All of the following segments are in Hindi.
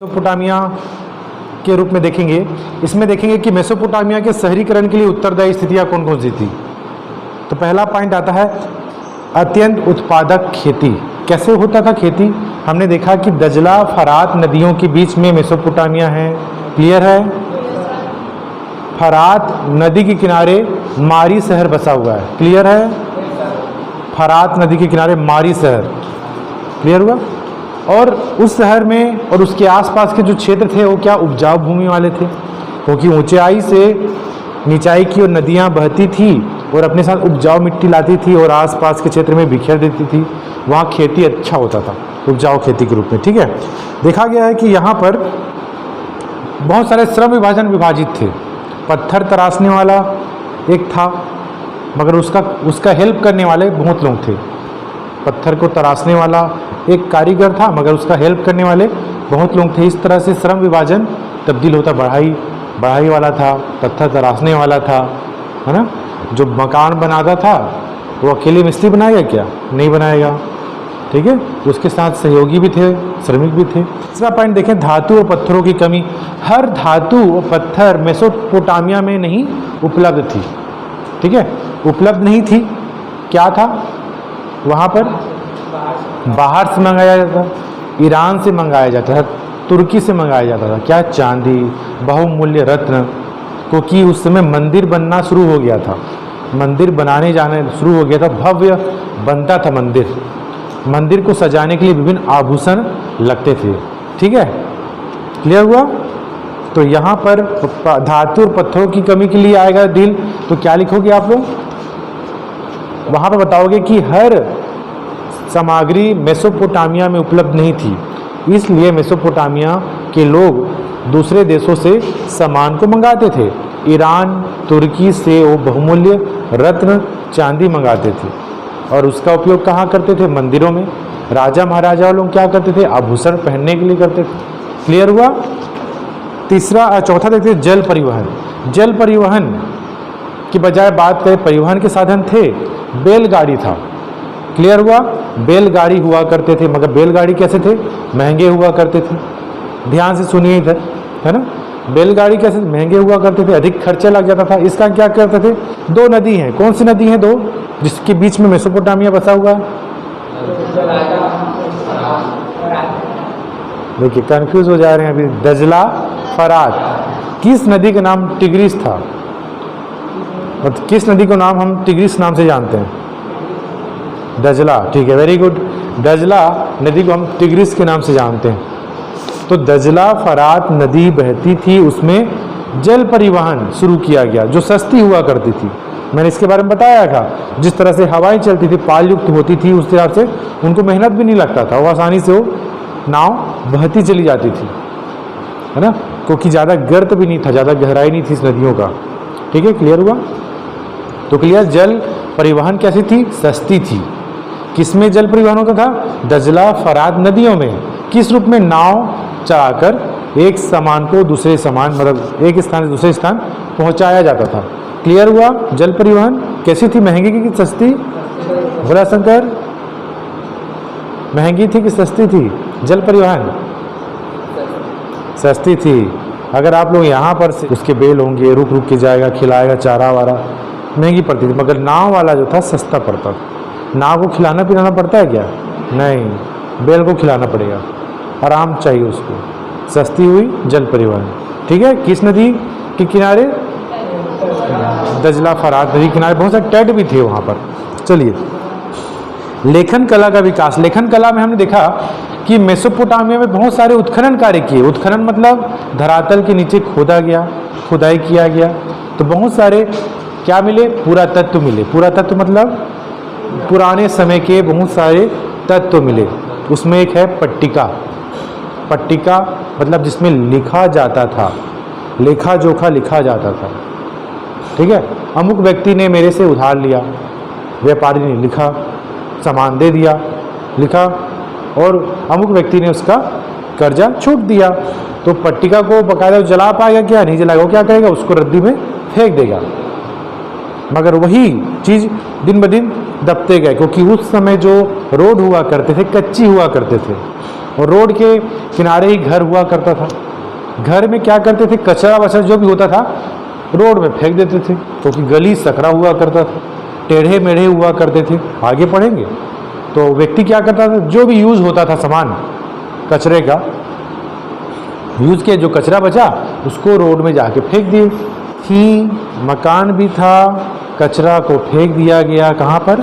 मेसोपोटामिया के रूप में देखेंगे। इसमें देखेंगे कि मेसोपोटामिया के शहरीकरण के लिए उत्तरदायी स्थितियाँ कौन कौन सी थी। तो पहला पॉइंट आता है अत्यंत उत्पादक खेती। कैसे होता था खेती? हमने देखा कि दजला फरात नदियों के बीच में मेसोपोटामिया है। क्लियर है? फरात नदी के किनारे मारी शहर बसा हुआ है। क्लियर है? फरात नदी के किनारे मारी शहर। क्लियर हुआ? और उस शहर में और उसके आसपास के जो क्षेत्र थे वो क्या उपजाऊ भूमि वाले थे, क्योंकि ऊंचाई से नीचाई की ओर नदियाँ बहती थी और अपने साथ उपजाऊ मिट्टी लाती थी और आसपास के क्षेत्र में बिखेर देती थी। वहाँ खेती अच्छा होता था, उपजाऊ खेती के रूप में। ठीक है, देखा गया है कि यहाँ पर बहुत सारे श्रम विभाजन विभाजित थे। पत्थर तराशने वाला एक था, मगर उसका हेल्प करने वाले बहुत लोग थे। पत्थर को तराशने वाला एक कारीगर था, मगर उसका हेल्प करने वाले बहुत लोग थे। इस तरह से श्रम विभाजन तब्दील होता। बढ़ाई वाला था, पत्थर तराशने वाला था, है ना। जो मकान बनाता था वो अकेले मिस्त्री बनाएगा क्या? नहीं बनाएगा। ठीक है, उसके साथ सहयोगी भी थे, श्रमिक भी थे। तीसरा पॉइंट देखें, धातु और पत्थरों की कमी। हर धातु और पत्थर मेसोपोटामिया में नहीं उपलब्ध थी। ठीक है, उपलब्ध नहीं थी। क्या था वहाँ पर? बाहर से मंगाया जाता था, ईरान से मंगाया जाता था, तुर्की से मंगाया जाता था। क्या? चांदी, बहुमूल्य रत्न, क्योंकि उस समय मंदिर बनना शुरू हो गया था। मंदिर बनाने जाने शुरू हो गया था, भव्य बनता था मंदिर। मंदिर को सजाने के लिए विभिन्न आभूषण लगते थे। ठीक है, क्लियर हुआ? तो यहाँ पर धातु और पत्थरों की कमी के लिए आएगा डील। तो क्या लिखोगे आप लोग? वहाँ पर बताओगे कि हर सामग्री मेसोपोटामिया में उपलब्ध नहीं थी, इसलिए मेसोपोटामिया के लोग दूसरे देशों से सामान को मंगाते थे। ईरान, तुर्की से वो बहुमूल्य रत्न, चांदी मंगाते थे और उसका उपयोग कहाँ करते थे? मंदिरों में। राजा महाराजा लोग क्या करते थे? आभूषण पहनने के लिए करते थे। क्लियर हुआ? चौथा देखते हैं जल परिवहन। जल परिवहन की बजाय बात करें, परिवहन के साधन थे, बैलगाड़ी था। क्लियर हुआ? बैलगाड़ी हुआ करते थे, मगर बैलगाड़ी कैसे थे? महंगे हुआ करते थे। ध्यान से सुनिए इधर, है ना। बैलगाड़ी कैसे महंगे हुआ करते थे? अधिक खर्चा लग जाता था। इसका क्या करते थे? दो नदी हैं। कौन सी नदी हैं? दो, जिसके बीच में मेसोपोटामिया बसा हुआ है। देखिए कंफ्यूज हो जा रहे हैं अभी। दजला, फरात। किस नदी का नाम टिग्रिस था? मतलब किस नदी को नाम हम टिग्रिस नाम से जानते हैं? दजला। ठीक है, वेरी गुड। दजला नदी को हम टिग्रिस के नाम से जानते हैं। तो दजला फरात नदी बहती थी, उसमें जल परिवहन शुरू किया गया जो सस्ती हुआ करती थी। मैंने इसके बारे में बताया था। जिस तरह से हवाएं चलती थी, पाल युक्त होती थी, उस हिसाब से उनको मेहनत भी नहीं लगता था, वो आसानी से वो नाव बहती चली जाती थी, है ना, क्योंकि ज़्यादा गर्त भी नहीं था, ज़्यादा गहराई नहीं थी इस नदियों का। ठीक है, क्लियर हुआ? तो क्लियर, जल परिवहन कैसी थी? सस्ती थी। किसमें जल परिवहन होता था? दजला फरात नदियों में। किस रूप में? नाव चलाकर एक सामान को दूसरे सामान, मतलब एक स्थान से दूसरे स्थान पहुंचाया जाता था। क्लियर हुआ? जल परिवहन कैसी थी? महंगी की सस्ती? बोला शंकर, महंगी थी कि सस्ती थी? जल परिवहन सस्ती थी। अगर आप लोग यहाँ पर से उसके बेल होंगे, रुक रुक के जाएगा, खिलाएगा चारा वारा, महंगी पड़ती थी। मगर नाव वाला जो था सस्ता पड़ता था। नाव को खिलाना पिलाना पड़ता है क्या? नहीं, बेल को खिलाना पड़ेगा, आराम चाहिए उसको। सस्ती हुई जल परिवहन। ठीक है, किस नदी के किनारे? दजला फरात नदी किनारे। बहुत सारे तट भी थे वहाँ पर। चलिए, लेखन कला का विकास। लेखन कला में हमने देखा कि मेसोपोटामिया में बहुत सारे उत्खनन कार्य किए। उत्खनन मतलब धरातल के नीचे खोदा गया, खुदाई किया गया, तो बहुत सारे क्या मिले? पुरातत्व मिले। पुरातत्व मतलब पुराने समय के बहुत सारे तत्व मिले। उसमें एक है पट्टिका। पट्टिका मतलब जिसमें लिखा जाता था, लेखा जोखा लिखा जाता था। ठीक है, अमुक व्यक्ति ने मेरे से उधार लिया, व्यापारी ने लिखा, सामान दे दिया, लिखा, और अमुक व्यक्ति ने उसका कर्जा छूट दिया। तो पट्टिका को बकायदा जला पाएगा क्या? नहीं जलाएगा। वो क्या करेगा? उसको रद्दी में फेंक देगा। मगर वही चीज़ दिन ब दिन दबते गए, क्योंकि उस समय जो रोड हुआ करते थे कच्ची हुआ करते थे। और रोड के किनारे ही घर हुआ करता था। घर में क्या करते थे, कचरा वचरा जो भी होता था रोड में फेंक देते थे, क्योंकि गली सकरा हुआ करता था, टेढ़े मेढ़े हुआ करते थे। आगे पढ़ेंगे तो व्यक्ति क्या करता था, जो भी यूज़ होता था सामान कचरे का, यूज़ के जो कचरा बचा उसको रोड में जाके फेंक दिए। ही मकान भी था, कचरा को फेंक दिया गया। कहाँ पर,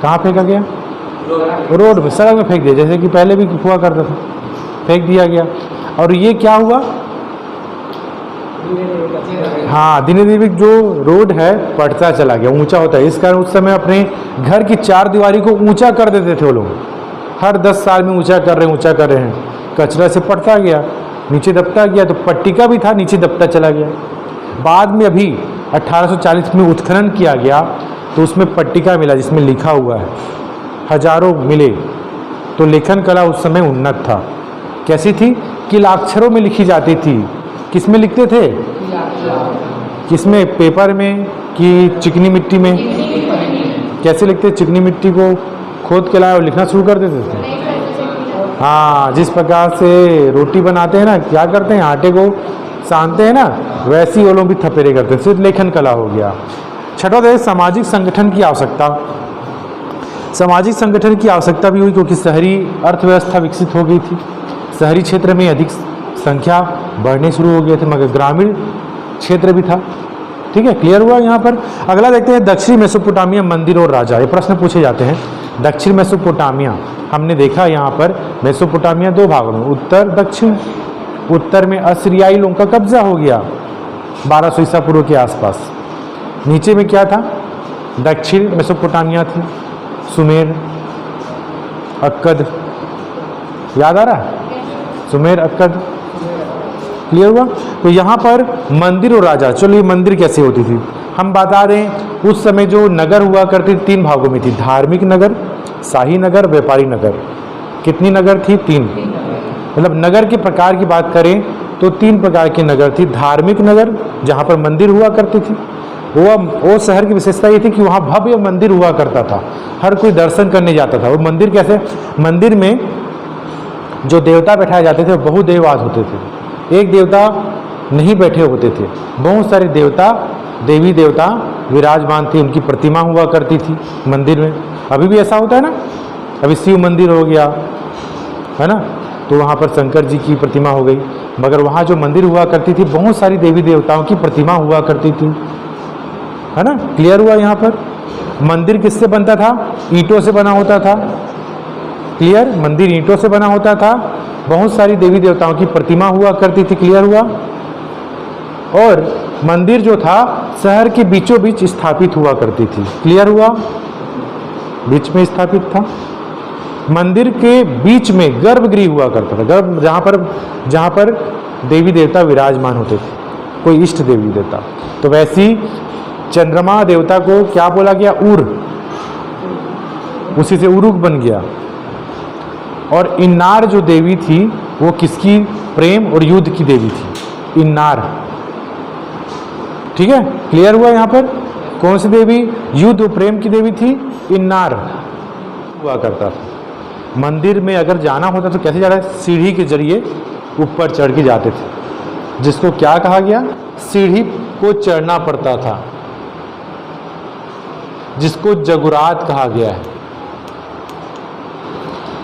कहाँ फेंका गया, रोड में, सड़क में फेंक दिया, जैसे कि पहले भी हुआ करता था, फेंक दिया गया। और ये क्या हुआ, हाँ दिने दिन जो रोड है बढ़ता चला गया, ऊंचा होता है। इस कारण उस समय अपने घर की चार दीवारी को ऊंचा कर देते थे वो लोग, हर 10 साल में ऊंचा कर रहे हैं। कचरा से पड़ता गया, नीचे दबता गया, तो पट्टिका भी था, नीचे दबता चला गया। बाद में अभी 1840 में उत्खनन किया गया तो उसमें पट्टिका मिला जिसमें लिखा हुआ है, हजारों मिले। तो लेखन कला उस समय उन्नत था। कैसी थी, किलाक्षरों में लिखी जाती थी। किस में लिखते थे, किसमें, पेपर में कि चिकनी मिट्टी में? कैसे लिखते, चिकनी मिट्टी को खोद के लाए और लिखना शुरू कर देते थे। हाँ, जिस प्रकार से रोटी बनाते हैं ना, क्या करते हैं, आटे को सानते हैं ना, वैसी वो लोग भी थपेरे करते हैं। सिर्फ लेखन कला हो गया। छठा है सामाजिक संगठन की आवश्यकता। सामाजिक संगठन की आवश्यकता भी हुई क्योंकि शहरी अर्थव्यवस्था विकसित हो गई थी, शहरी क्षेत्र में अधिक संख्या बढ़ने शुरू हो गए थे, मगर ग्रामीण क्षेत्र भी था। ठीक है, क्लियर हुआ यहाँ पर। अगला देखते हैं दक्षिण मेसोपोटामिया मंदिर और राजा। ये प्रश्न पूछे जाते हैं। दक्षिण मेसोपोटामिया हमने देखा यहाँ पर, मेसोपोटामिया दो भागों में, उत्तर दक्षिण। उत्तर में असीरियाई लोगों का कब्जा हो गया 1200 ईसा पूर्व के आसपास। नीचे में क्या था, दक्षिण मेसोपोटामिया थी, सुमेर, अक्कद, याद आ रहा है, सुमेर, अक्कद, क्लियर हुआ। तो यहाँ पर मंदिर और राजा। चलो ये मंदिर कैसे होती थी हम बता रहे हैं। उस समय जो नगर हुआ करती 3 भागों में थी, धार्मिक नगर, शाही नगर, व्यापारी नगर। कितनी नगर थी, 3। मतलब नगर के प्रकार की बात करें तो 3 प्रकार के नगर थी। धार्मिक नगर जहाँ पर मंदिर हुआ करती थी, वो शहर की विशेषता ये थी कि वहाँ भव्य मंदिर हुआ करता था, हर कोई दर्शन करने जाता था। वो मंदिर कैसे, मंदिर में जो देवता बैठाए जाते थे वो बहुदेववाद होते थे, एक देवता नहीं बैठे होते थे, बहुत सारे देवता, देवी देवता विराजमान थे, उनकी प्रतिमा हुआ करती थी मंदिर में। अभी भी ऐसा होता है ना, अभी शिव मंदिर हो गया है ना, तो वहाँ पर शंकर जी की प्रतिमा हो गई, मगर वहाँ जो मंदिर हुआ करती थी बहुत सारी देवी देवताओं की प्रतिमा हुआ करती थी, है ना। क्लियर हुआ यहाँ पर। मंदिर किससे बनता था, ईंटों से बना होता था। क्लियर, मंदिर ईंटों से बना होता था, बहुत सारी देवी देवताओं की प्रतिमा हुआ करती थी। क्लियर हुआ। और मंदिर जो था शहर के बीचों बीच स्थापित हुआ करती थी। क्लियर हुआ, बीच में स्थापित था। मंदिर के बीच में गर्भगृह हुआ करता था, गर्भ जहाँ पर देवी देवता विराजमान होते थे, कोई इष्ट देवी देवता। तो वैसी चंद्रमा देवता को क्या बोला गया, उर, उसी से उरुक बन गया। और इन्नार जो देवी थी वो किसकी, प्रेम और युद्ध की देवी थी, इन्नार। ठीक है, क्लियर हुआ यहाँ पर। कौन सी देवी, युद्ध और प्रेम की देवी थी, इन्नार हुआ करता था। मंदिर में अगर जाना होता तो कैसे जाना, सीढ़ी के जरिए ऊपर चढ़ के जाते थे, जिसको क्या कहा गया, सीढ़ी को चढ़ना पड़ता था, जिसको जगुरात कहा गया है।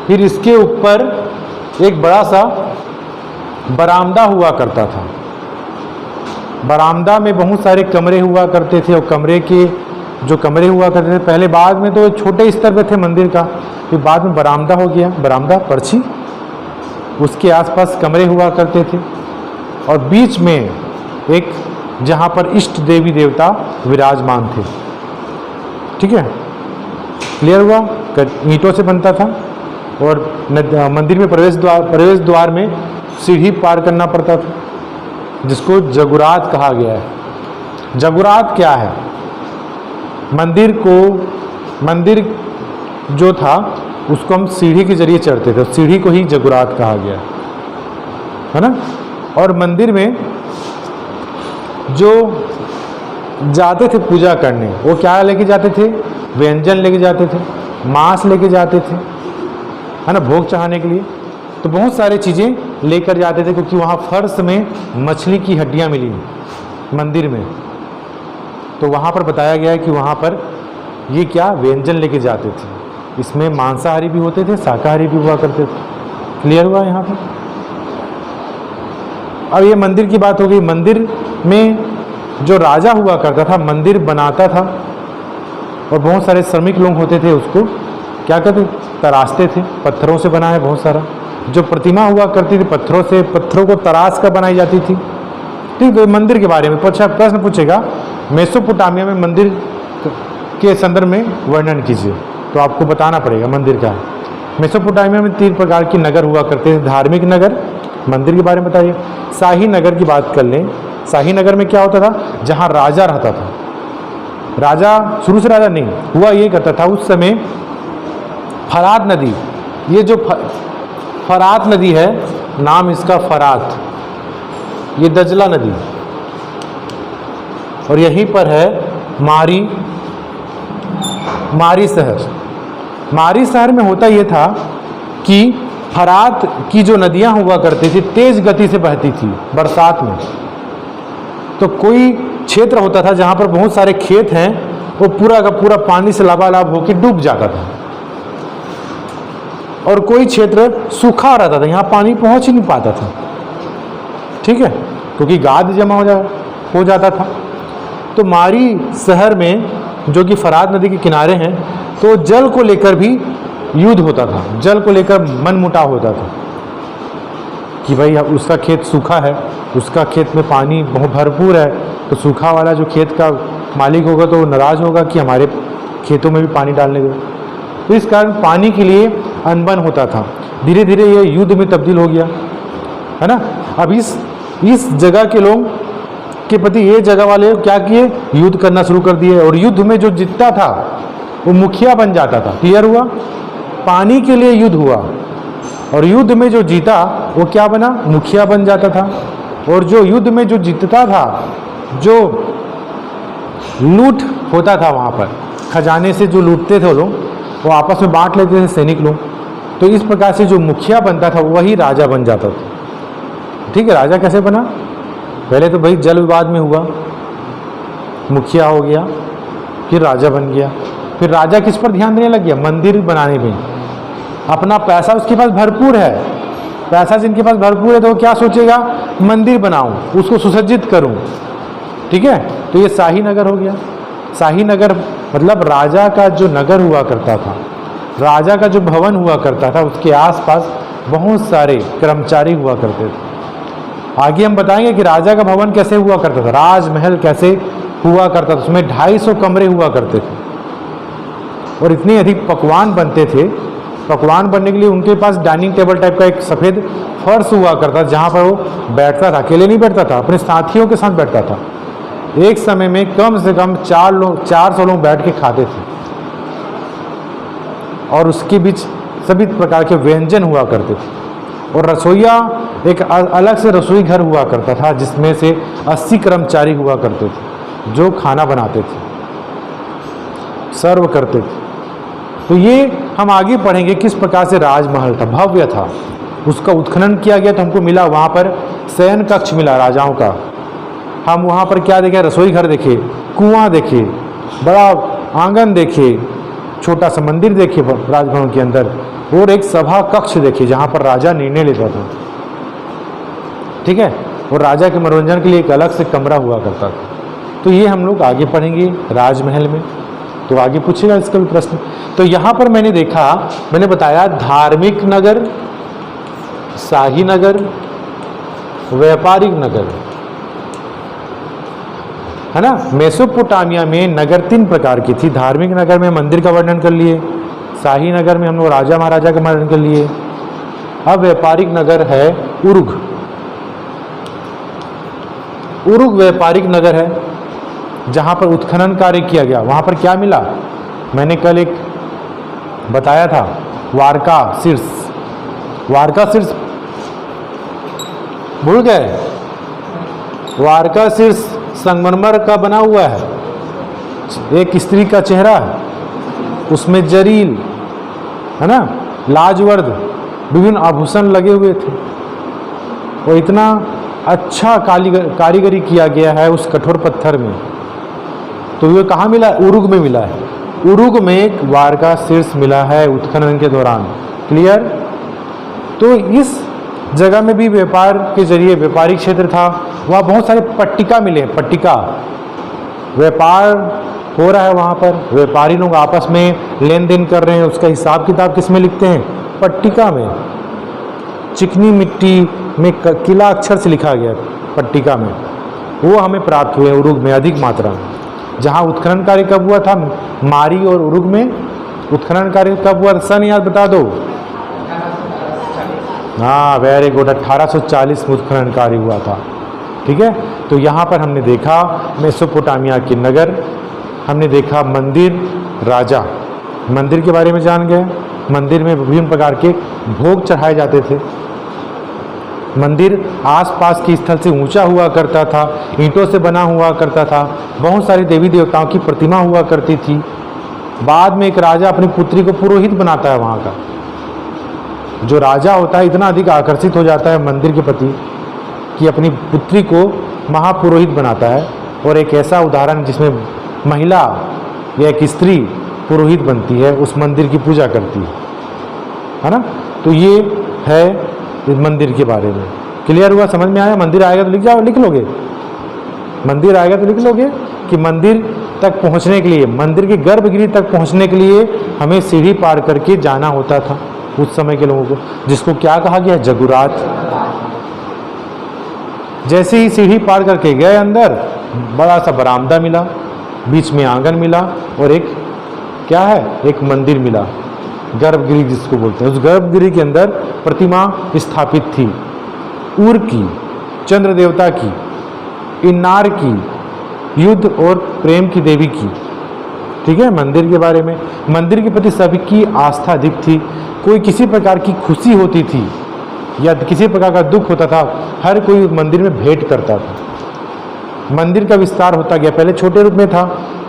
फिर इसके ऊपर एक बड़ा सा बरामदा हुआ करता था। बरामदा में बहुत सारे कमरे हुआ करते थे, और कमरे के जो कमरे हुआ करते थे पहले, बाद में तो छोटे स्तर पे थे मंदिर का, फिर बाद में बरामदा हो गया, बरामदा पर्ची, उसके आसपास कमरे हुआ करते थे। और बीच में एक जहाँ पर इष्ट देवी देवता विराजमान थे। ठीक है, क्लियर हुआ। ईंटों से बनता था और मंदिर में प्रवेश द्वार में सीढ़ी पार करना पड़ता था, जिसको जगुरात कहा गया है। जगुरात क्या है, मंदिर जो था उसको हम सीढ़ी के जरिए चढ़ते थे, सीढ़ी को ही जगुरात कहा गया है ना। और मंदिर में जो जाते थे पूजा करने, वो क्या लेके जाते थे, व्यंजन लेके जाते थे, मांस लेके जाते थे, है ना, भोग चढ़ाने के लिए। तो बहुत सारी चीज़ें लेकर जाते थे, क्योंकि वहाँ फर्श में मछली की हड्डियाँ मिली मंदिर में। तो वहाँ पर बताया गया है कि वहाँ पर ये क्या व्यंजन लेके जाते थे। इसमें मांसाहारी भी होते थे, शाकाहारी भी हुआ करते थे। क्लियर हुआ यहाँ पर? अब ये मंदिर की बात हो गई। मंदिर में जो राजा हुआ करता था, मंदिर बनाता था, और बहुत सारे श्रमिक लोग होते थे, उसको क्या करते, तराशते थे। पत्थरों से बना है बहुत सारा। जो प्रतिमा हुआ करती थी पत्थरों से, पत्थरों को तराश कर बनाई जाती थी। ठीक है, मंदिर के बारे में प्रश्न पूछेगा, मेसोपोटामिया में मंदिर के संदर्भ में वर्णन कीजिए, तो आपको बताना पड़ेगा मंदिर क्या है। मेसोपोटामिया में 3 प्रकार के नगर हुआ करते थे। धार्मिक नगर, मंदिर के बारे में बताइए। शाही नगर की बात कर लें। शाही नगर में क्या होता था, जहाँ राजा रहता था। राजा शुरू से राजा नहीं हुआ, ये करता था उस समय फरात नदी, ये जो फरात नदी है, नाम इसका फरात, ये दजला नदी, और यहीं पर है मारी शहर। मारी शहर में होता ये था कि फरात की जो नदियां हुआ करती थी तेज गति से बहती थी बरसात में। तो कोई क्षेत्र होता था जहां पर बहुत सारे खेत हैं, वो पूरा का पूरा पानी से लबालब होकर डूब जाता था, और कोई क्षेत्र सूखा रहता था, यहाँ पानी पहुंच ही नहीं पाता था। ठीक है, क्योंकि गाद जमा हो जाता था। तो मारी शहर में, जो कि फरात नदी के किनारे हैं, तो जल को लेकर भी युद्ध होता था। जल को लेकर मनमुटाव होता था कि भाई उसका खेत सूखा है, उसका खेत में पानी बहुत भरपूर है, तो सूखा वाला जो खेत का मालिक होगा तो वो नाराज़ होगा कि हमारे खेतों में भी पानी डालने दो। तो इस कारण पानी के लिए अनबन होता था। धीरे धीरे ये युद्ध में तब्दील हो गया, है ना। अब इस जगह के लोग के प्रति ये जगह वाले क्या किए, युद्ध करना शुरू कर दिए, और युद्ध में जो जीतता था वो मुखिया बन जाता था। क्लियर हुआ? पानी के लिए युद्ध हुआ, और युद्ध में जो जीता वो क्या बना, मुखिया बन जाता था। और जो युद्ध में जो जीतता था, जो लूट होता था वहाँ पर, खजाने से जो लूटते थे वो लोग, वो आपस में बांट लेते थे सैनिक लोग। तो इस प्रकार से जो मुखिया बनता था वही राजा बन जाता था। ठीक है, राजा कैसे बना? पहले तो भाई जल विवाद में हुआ, मुखिया हो गया, फिर राजा बन गया। फिर राजा किस पर ध्यान देने लग गया, मंदिर बनाने में। अपना पैसा उसके पास भरपूर है, पैसा जिनके पास भरपूर है तो वो क्या सोचेगा, मंदिर बनाऊं, उसको सुसज्जित करूं। ठीक है, तो ये शाही नगर हो गया। शाही नगर मतलब राजा का जो नगर हुआ करता था, राजा का जो भवन हुआ करता था, उसके आसपास बहुत सारे कर्मचारी हुआ करते थे। आगे हम बताएंगे कि राजा का भवन कैसे हुआ करता था, राजमहल कैसे हुआ करता था। उसमें 250 कमरे हुआ करते थे, और इतने अधिक पकवान बनते थे। पकवान बनने के लिए उनके पास डाइनिंग टेबल टाइप का एक सफ़ेद फर्श हुआ करता, जहाँ पर वो बैठता था। अकेले नहीं बैठता था, अपने साथियों के साथ बैठता था। एक समय में कम से कम 400 लोग बैठ के खाते थे, और उसके बीच सभी प्रकार के व्यंजन हुआ करते थे। और रसोईया एक अलग से रसोई घर हुआ करता था, जिसमें से 80 कर्मचारी हुआ करते थे, जो खाना बनाते थे, सर्व करते थे। तो ये हम आगे पढ़ेंगे किस प्रकार से राजमहल था, भव्य था। उसका उत्खनन किया गया तो हमको मिला वहाँ पर शयन कक्ष मिला राजाओं का। हम वहाँ पर क्या देखे, रसोई घर देखे, कुआं देखे, बड़ा आंगन देखे, छोटा सा मंदिर देखे राजभवन के अंदर, और एक सभा कक्ष देखे जहाँ पर राजा निर्णय लेता था। ठीक है, और राजा के मनोरंजन के लिए एक अलग से कमरा हुआ करता था। तो ये हम लोग आगे पढ़ेंगे राजमहल में, तो आगे पूछेगा इसका भी प्रश्न। तो यहाँ पर मैंने देखा, मैंने बताया धार्मिक नगर, शाही नगर, व्यापारिक नगर, है ना। मेसोपोटामिया में नगर 3 प्रकार की थी। धार्मिक नगर में मंदिर का वर्णन कर लिए, शाही नगर में हम लोग राजा महाराजा का वर्णन कर लिए। अब व्यापारिक नगर है उर्ग। उर्ग व्यापारिक नगर है, जहाँ पर उत्खनन कार्य किया गया। वहाँ पर क्या मिला, मैंने कल एक बताया था, वारका शीर्ष। वारका शीर्ष भूल गए? वारका शीर्ष संगमरमर का बना हुआ है, एक स्त्री का चेहरा है, उसमें जरील, है ना, लाजवर्द विभिन्न आभूषण लगे हुए थे और इतना अच्छा कारीगरी किया गया है उस कठोर पत्थर में। तो ये कहाँ मिला? उरुग में मिला है। उरुग में एक वार का शीर्ष मिला है उत्खनन के दौरान। क्लियर? तो इस जगह में भी व्यापार के जरिए, व्यापारिक क्षेत्र था, वहाँ बहुत सारे पट्टिका मिले। पट्टिका, व्यापार हो रहा है वहाँ पर, व्यापारी लोग आपस में लेन देन कर रहे हैं, उसका हिसाब किताब किस में लिखते हैं? पट्टिका में। चिकनी मिट्टी में किला अक्षर से लिखा गया पट्टिका में, वो हमें प्राप्त हुए उरुग में अधिक मात्रा में। जहाँ उत्खनन कार्य कब हुआ था? मारी और उरुग में उत्खनन कार्य कब हुआ? सन याद बता दो। हाँ, वेरी गुड, 1840 में उत्खनन कार्य हुआ था। ठीक है, तो यहाँ पर हमने देखा मेसोपोटामिया के नगर, हमने देखा मंदिर, राजा, मंदिर के बारे में जान गए। मंदिर में विभिन्न प्रकार के भोग चढ़ाए जाते थे। मंदिर आसपास के स्थल से ऊंचा हुआ करता था, ईंटों से बना हुआ करता था, बहुत सारी देवी देवताओं की प्रतिमा हुआ करती थी। बाद में एक राजा अपनी पुत्री को पुरोहित बनाता है। वहाँ का जो राजा होता है इतना अधिक आकर्षित हो जाता है मंदिर के प्रति कि अपनी पुत्री को महापुरोहित बनाता है। और एक ऐसा उदाहरण जिसमें महिला या एक स्त्री पुरोहित बनती है, उस मंदिर की पूजा करती है ना। तो ये है इस मंदिर के बारे में। क्लियर हुआ? समझ में आया? मंदिर आएगा तो लिख जाओ, लिख लोगे। मंदिर आएगा तो लिख लोगे कि मंदिर तक पहुंचने के लिए, मंदिर के गर्भगृह तक पहुंचने के लिए हमें सीढ़ी पार करके जाना होता था उस समय के लोगों को, जिसको क्या कहा गया? जगुरात। जैसे ही सीढ़ी पार करके गए अंदर, बड़ा सा बरामदा मिला, बीच में आंगन मिला और एक क्या है? एक मंदिर मिला, गर्भगृह जिसको बोलते हैं। उस गर्भगृह के अंदर प्रतिमा स्थापित थी, उर की, चंद्र देवता की, इन्नार की, युद्ध और प्रेम की देवी की। ठीक है, मंदिर के बारे में। मंदिर के प्रति सभी की आस्था अधिक थी। कोई किसी प्रकार की खुशी होती थी या किसी प्रकार का दुख होता था, हर कोई मंदिर में भेंट करता था। मंदिर का विस्तार होता गया, पहले छोटे रूप में था,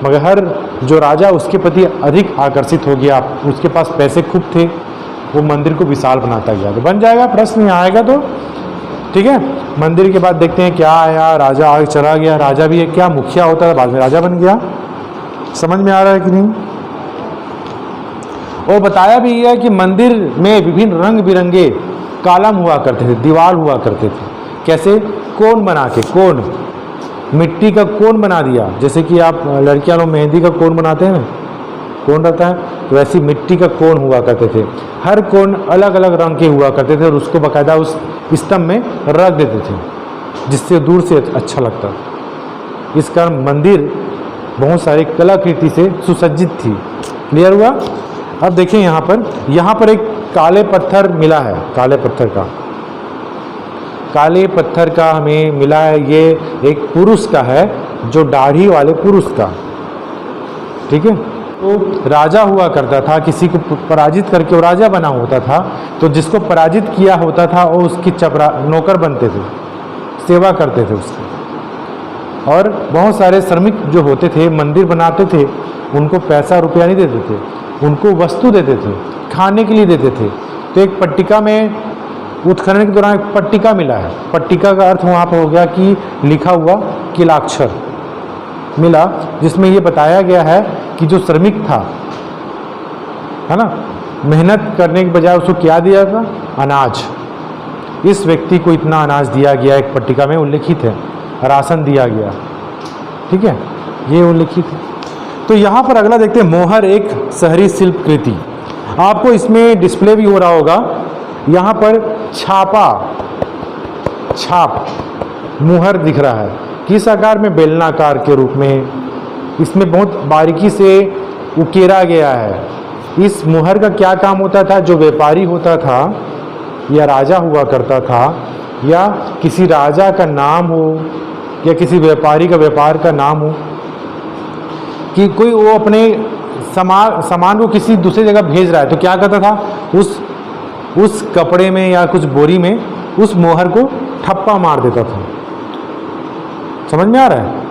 मगर हर जो राजा उसके प्रति अधिक आकर्षित हो गया, उसके पास पैसे खूब थे, वो मंदिर को विशाल बनाता गया। तो बन जाएगा, प्रश्न यहाँ आएगा तो। ठीक है, मंदिर के बाद देखते हैं क्या आया। राजा आगे चला गया। राजा भी एक क्या मुखिया होता है, बाद में राजा बन गया। समझ में आ रहा है कि नहीं? और बताया भी है कि मंदिर में विभिन्न रंग बिरंगे कालम हुआ करते थे, दीवार हुआ करते थे। कैसे? कोन बना के, कोन, मिट्टी का कोन बना दिया। जैसे कि आप लड़कियां लोग मेहंदी का कोन बनाते हैं ना, कोन रहता है, तो वैसी मिट्टी का कोन हुआ करते थे। हर कोन अलग अलग रंग के हुआ करते थे और उसको बाकायदा उस स्तंभ में रख देते थे, जिससे दूर से अच्छा लगता। इस कारण मंदिर बहुत सारी कलाकृति से सुसज्जित थी। क्लियर हुआ? अब देखिए यहाँ पर एक काले पत्थर मिला है, काले पत्थर का हमें मिला है। ये एक पुरुष का है, जो दाढ़ी वाले पुरुष का। ठीक है, तो राजा हुआ करता था, किसी को पराजित करके वो राजा बना होता था। तो जिसको पराजित किया होता था वो उसकी नौकर बनते थे, सेवा करते थे उसकी। और बहुत सारे श्रमिक जो होते थे, मंदिर बनाते थे, उनको पैसा रुपया नहीं देते थे, उनको वस्तु देते थे, खाने के लिए देते थे। तो एक पट्टिका में उत्खनन के दौरान एक पट्टिका मिला है। पट्टिका का अर्थ वहाँ पर हो गया कि लिखा हुआ किलाक्षर मिला, जिसमें ये बताया गया है कि जो श्रमिक था, है ना, मेहनत करने के बजाय उसको क्या दिया था? अनाज। इस व्यक्ति को इतना अनाज दिया गया, एक पट्टिका में उल्लिखित है, राशन दिया गया। ठीक है, ये उल्लिखित है। तो यहाँ पर अगला देखते हैं, मोहर एक शहरी शिल्प कृति। आपको इसमें डिस्प्ले भी हो रहा होगा। यहाँ पर छाप मुहर दिख रहा है, किस आकार में? बेलनाकार के रूप में। इसमें बहुत बारीकी से उकेरा गया है। इस मुहर का क्या काम होता था? जो व्यापारी होता था या राजा हुआ करता था, या किसी राजा का नाम हो या किसी व्यापारी का व्यापार का नाम हो, कि कोई वो अपने सामान को किसी दूसरी जगह भेज रहा है, तो क्या करता था? उस कपड़े में या कुछ बोरी में उस मोहर को ठप्पा मार देता था। समझ में आ रहा है?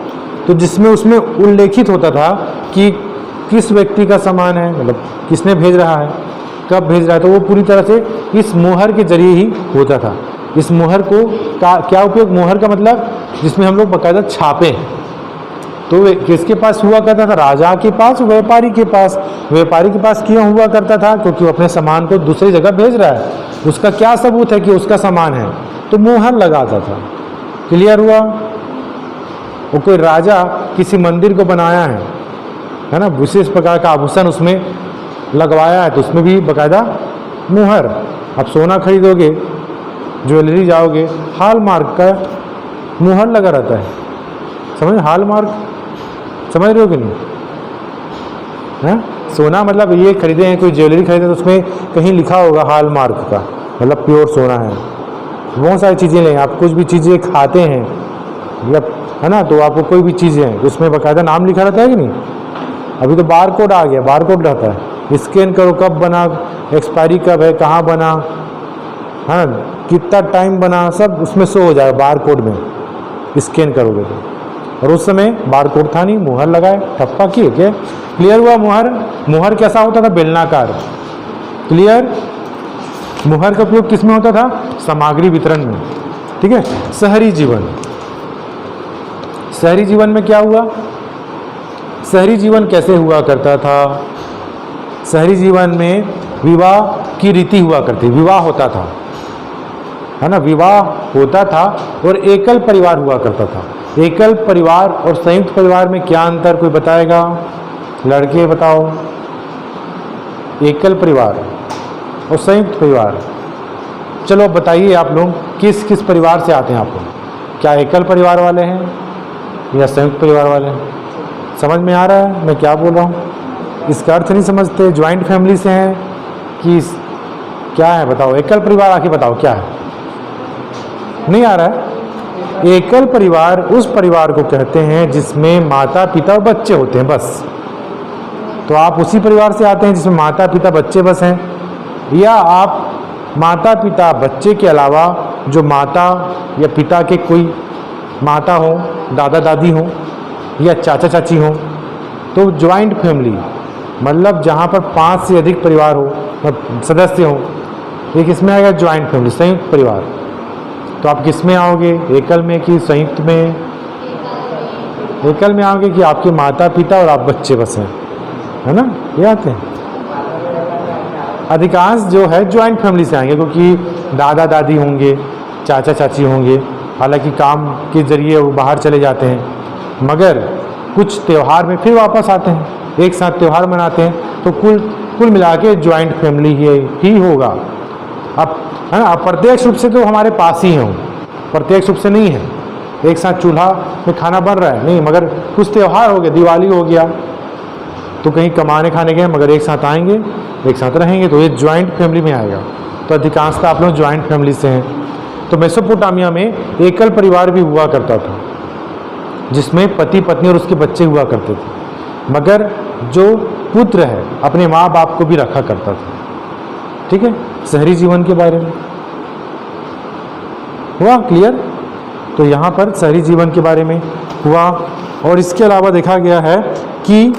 तो जिसमें उसमें उल्लेखित होता था कि किस व्यक्ति का सामान है, मतलब किसने भेज रहा है। कब भेज रहा है, तो वो पूरी तरह से इस मोहर के जरिए ही होता था। इस मोहर को क्या उपयोग, मोहर का मतलब जिसमें हम लोग बाकायदा छापे, तो किसके पास हुआ करता था, राजा के पास, व्यापारी के पास। व्यापारी के पास क्यों हुआ करता था, क्योंकि वो अपने सामान को दूसरी जगह भेज रहा है, उसका क्या सबूत है कि उसका सामान है, तो मोहर लगाता था। क्लियर हुआ। वो कोई राजा किसी मंदिर को बनाया है ना, विशेष प्रकार का आभूषण उसमें लगवाया है, तो उसमें भी बाकायदा मोहर। आप सोना खरीदोगे, ज्वेलरी जाओगे, हॉलमार्क का मोहर लगा रहता है, समझ, हॉलमार्क समझ रहे हो कि नहीं है? सोना मतलब ये खरीदे हैं, कोई ज्वेलरी खरीदे तो उसमें कहीं लिखा होगा हॉलमार्क का, मतलब प्योर सोना है। बहुत सारी चीज़ें लें, आप कुछ भी चीज़ें खाते हैं मतलब, है ना, तो आपको कोई भी चीज़ है उसमें बाकायदा नाम लिखा रहता है कि नहीं। अभी तो बार कोड आ गया, बार कोड रहता है, स्कैन करो कब बना, एक्सपायरी कब है, कहाँ बना, है ना, कितना टाइम बना, सब उसमें शो हो जाएगा बार कोड में, स्कैन करोगे तो। और उस समय बार कोड था नहीं, मुहर लगाए, ठप्पा किए क्या। क्लियर हुआ। मुहर, मुहर कैसा होता था, बेलनाकार। क्लियर। मुहर का उपयोग किस में होता था, सामग्री वितरण में। ठीक है। शहरी जीवन, शहरी जीवन में क्या हुआ, शहरी जीवन कैसे हुआ करता था। शहरी जीवन में विवाह की रीति हुआ करती, विवाह होता था, है ना, विवाह होता था, और एकल परिवार हुआ करता था। एकल परिवार और संयुक्त परिवार में क्या अंतर, कोई बताएगा, लड़के बताओ। एकल परिवार और संयुक्त परिवार, चलो अब बताइए आप लोग किस किस परिवार से आते हैं आप लोग, क्या एकल परिवार वाले हैं या संयुक्त परिवार वाले हैं। समझ में आ रहा है मैं क्या बोल रहा हूँ, इसका अर्थ नहीं समझते। ज्वाइंट फैमिली से हैं कि क्या है, बताओ। एकल परिवार आके बताओ क्या है, नहीं आ रहा है। एकल परिवार उस परिवार को कहते हैं जिसमें माता पिता और बच्चे होते हैं बस। तो आप उसी परिवार से आते हैं जिसमें माता पिता बच्चे बस हैं, या आप माता पिता बच्चे के अलावा जो माता या पिता के कोई माता हो, दादा दादी हो, या चाचा चाची हो, तो ज्वाइंट फैमिली मतलब जहाँ पर 5 से अधिक परिवार हो, सदस्य हो, एक इसमें आएगा ज्वाइंट फैमिली, संयुक्त परिवार। तो आप किस में आओगे, एकल में कि संयुक्त में। एकल में आओगे कि आपके माता पिता और आप बच्चे बस हैं, है ना, ये आते हैं। अधिकांश जो है ज्वाइंट फैमिली से आएंगे, क्योंकि दादा दादी होंगे, चाचा चाची होंगे, हालांकि काम के जरिए वो बाहर चले जाते हैं, मगर कुछ त्यौहार में फिर वापस आते हैं, एक साथ त्यौहार मनाते हैं, तो कुल मिला के ज्वाइंट फैमिली ही होगा। अब है ना, अब प्रत्यक्ष रूप से तो हमारे पास ही हैं, प्रत्यक्ष रूप से नहीं है, एक साथ चूल्हा में खाना बन रहा है नहीं, मगर कुछ त्यौहार हो गया, दिवाली हो गया, तो कहीं कमाने खाने गए, मगर एक साथ आएंगे, एक साथ रहेंगे, तो ये ज्वाइंट फैमिली में आएगा। तो अधिकांशतः आप लोग ज्वाइंट फैमिली से हैं। तो मेसोपोटामिया में एकल परिवार भी हुआ करता था, जिसमें पति पत्नी और उसके बच्चे हुआ करते थे, मगर जो पुत्र है अपने माँ बाप को भी रखा करता था। ठीक है। शहरी जीवन के बारे में हुआ क्लियर। तो यहाँ पर शहरी जीवन के बारे में हुआ, और इसके अलावा देखा गया है कि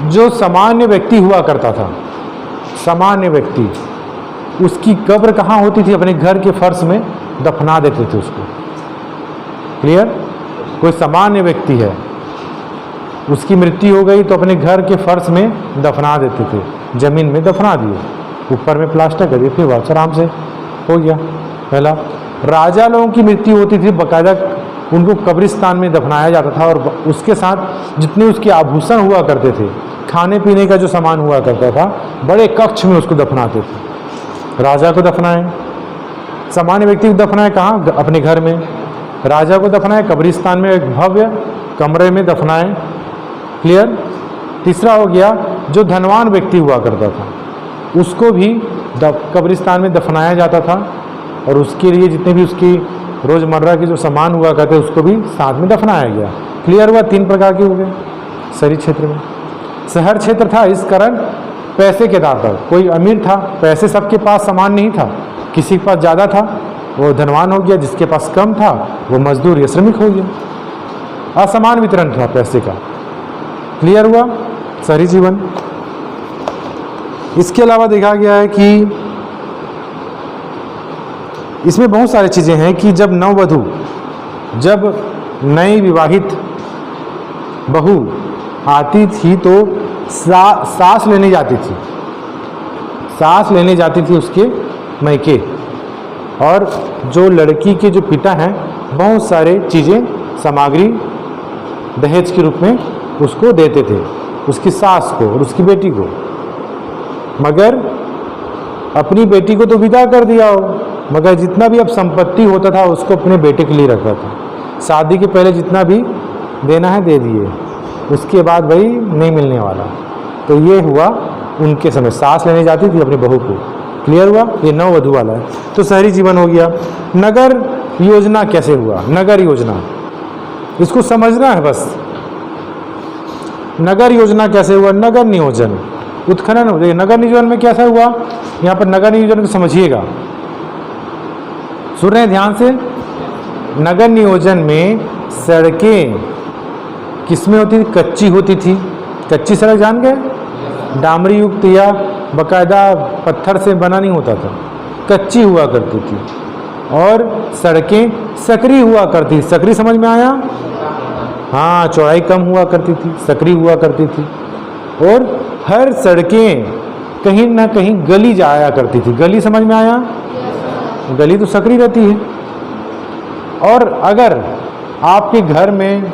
जो सामान्य व्यक्ति हुआ करता था, सामान्य व्यक्ति, उसकी कब्र कहाँ होती थी, अपने घर के फर्श में दफना देते थे उसको। क्लियर। कोई सामान्य व्यक्ति है, उसकी मृत्यु हो गई तो अपने घर के फर्श में दफना देते थे, जमीन में दफना दिए, ऊपर में प्लास्टर कर दिए, फिर बस आराम से हो गया। पहला राजा लोगों की मृत्यु होती थी, बाकायदा उनको कब्रिस्तान में दफनाया जाता था, और उसके साथ जितने उसके आभूषण हुआ करते थे, खाने पीने का जो सामान हुआ करता था, बड़े कक्ष में उसको दफनाते थे। राजा को दफनाए, सामान्य व्यक्ति को दफनाए कहाँ, अपने घर में। राजा को दफनाए कब्रिस्तान में, एक भव्य कमरे में दफनाए। क्लियर। तीसरा हो गया जो धनवान व्यक्ति हुआ करता था, उसको भी कब्रिस्तान में दफनाया जाता था, और उसके लिए जितने भी उसकी रोज़मर्रा के जो सामान हुआ करते उसको भी साथ में दफनाया गया। क्लियर हुआ। 3 प्रकार के हो गए शहरी क्षेत्र में। शहर क्षेत्र था इस कारण पैसे के आधार पर, कोई अमीर था, पैसे सबके पास समान नहीं था, किसी के पास ज़्यादा था वो धनवान हो गया, जिसके पास कम था वो मजदूर या श्रमिक हो गया। असमान वितरण था पैसे का। क्लियर हुआ। शहरी जीवन। इसके अलावा देखा गया है कि इसमें बहुत सारी चीज़ें हैं कि जब नववधु, जब नई विवाहित बहू आती थी तो सांस लेने जाती थी, सांस लेने जाती थी उसके मैके, और जो लड़की के जो पिता हैं बहुत सारे चीज़ें सामग्री दहेज के रूप में उसको देते थे, उसकी सास को और उसकी बेटी को। मगर अपनी बेटी को तो विदा कर दिया हो, मगर जितना भी अब संपत्ति होता था उसको अपने बेटे के लिए रखा था। शादी के पहले जितना भी देना है दे दिए, उसके बाद भाई नहीं मिलने वाला। तो ये हुआ उनके समय, सांस लेने जाती थी अपनी बहू को। क्लियर हुआ? ये नववधु वाला है। तो शहरी जीवन हो गया। नगर योजना कैसे हुआ? नगर योजना इसको समझना है बस। नगर योजना कैसे हुआ? नगर नियोजन उत्खनन हो जाएगा। नगर नियोजन में कैसा हुआ? यहाँ पर नगर नियोजन को समझिएगा, सुन रहे हैं ध्यान से। नगर नियोजन में सड़कें किसमें होती थी? कच्ची होती थी। कच्ची सड़क जान गए? डामरी युक्त या बकायदा पत्थर से बना नहीं होता था, कच्ची हुआ करती थी। और सड़कें सकरी हुआ करती थी। सकरी समझ में आया? हाँ, चौड़ाई कम हुआ करती थी, सकरी हुआ करती थी। और हर सड़कें कहीं ना कहीं गली जाया करती थी। गली समझ में आया? गली तो सकरी रहती है। और अगर आपके घर में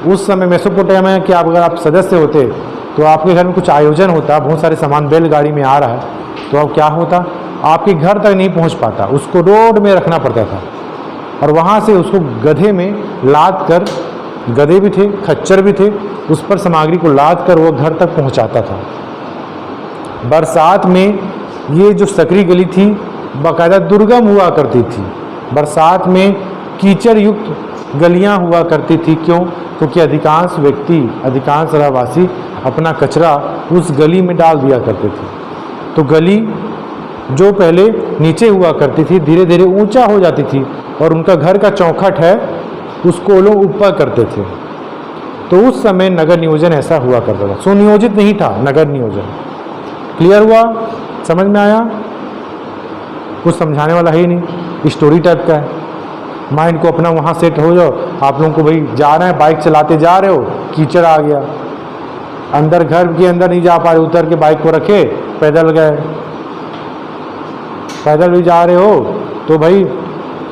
उस समय मेसोपोटामिया के अगर आप सदस्य होते तो आपके घर में कुछ आयोजन होता, बहुत सारे सामान बैलगाड़ी में आ रहा है, तो अब क्या होता? आपके घर तक नहीं पहुंच पाता, उसको रोड में रखना पड़ता था। और वहाँ से उसको गधे में लाद कर, गधे भी थे, खच्चर भी थे, उस पर सामग्री को लाद कर वो घर तक पहुँचाता था। बरसात में ये जो सकरी गली थी बाकायदा दुर्गम हुआ करती थी। बरसात में कीचड़ युक्त गलियां हुआ करती थी। क्यों? क्योंकि अधिकांश व्यक्ति, अधिकांश रहवासी अपना कचरा उस गली में डाल दिया करते थे। तो गली जो पहले नीचे हुआ करती थी धीरे धीरे ऊंचा हो जाती थी, और उनका घर का चौखट है उसको लोग ऊपर करते थे। तो उस समय नगर नियोजन ऐसा हुआ करता था, सुनियोजित नहीं था नगर नियोजन। क्लियर हुआ? समझ में आया? कुछ समझाने वाला है ही नहीं, स्टोरी टाइप का है। माइंड को अपना वहाँ सेट हो जाओ। आप लोगों को भाई जा रहे हैं, बाइक चलाते जा रहे हो, कीचड़ आ गया, अंदर घर के अंदर नहीं जा पा रहे, उतर के बाइक को रखे पैदल गए, पैदल भी जा रहे हो तो भाई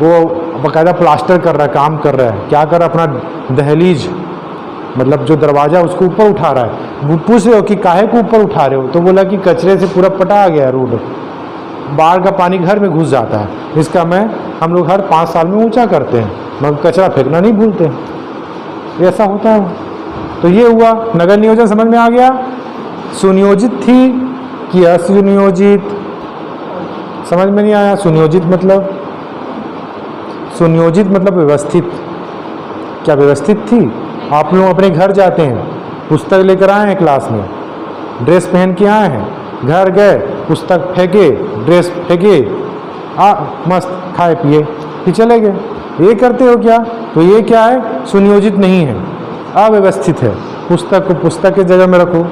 वो बाकायदा प्लास्टर कर रहा है, काम कर रहा है, क्या कर रहा है? अपना दहलीज मतलब जो दरवाज़ा उसको ऊपर उठा रहा है। वो पूछ रहे हो कि काहे को ऊपर उठा रहे हो? तो बोला कि कचरे से पूरा पटा गया रोड, बाढ़ का पानी घर में घुस जाता है, इसका हम लोग हर 5 साल में ऊंचा करते हैं, मगर कचरा फेंकना नहीं भूलते। ऐसा होता है। तो ये हुआ नगर नियोजन। समझ में आ गया? सुनियोजित थी कि असुनियोजित? समझ में नहीं आया? सुनियोजित मतलब, सुनियोजित मतलब व्यवस्थित। क्या व्यवस्थित थी? आप लोग अपने घर जाते हैं, पुस्तक लेकर आए हैं, क्लास में ड्रेस पहन के आए हैं, घर गए, पुस्तक फेंके, ड्रेस फेंके, मस्त खाए पिए फिर चले गए। ये करते हो क्या? तो ये क्या है? सुनियोजित नहीं है, अव्यवस्थित है। पुस्तक को पुस्तक की जगह में रखो।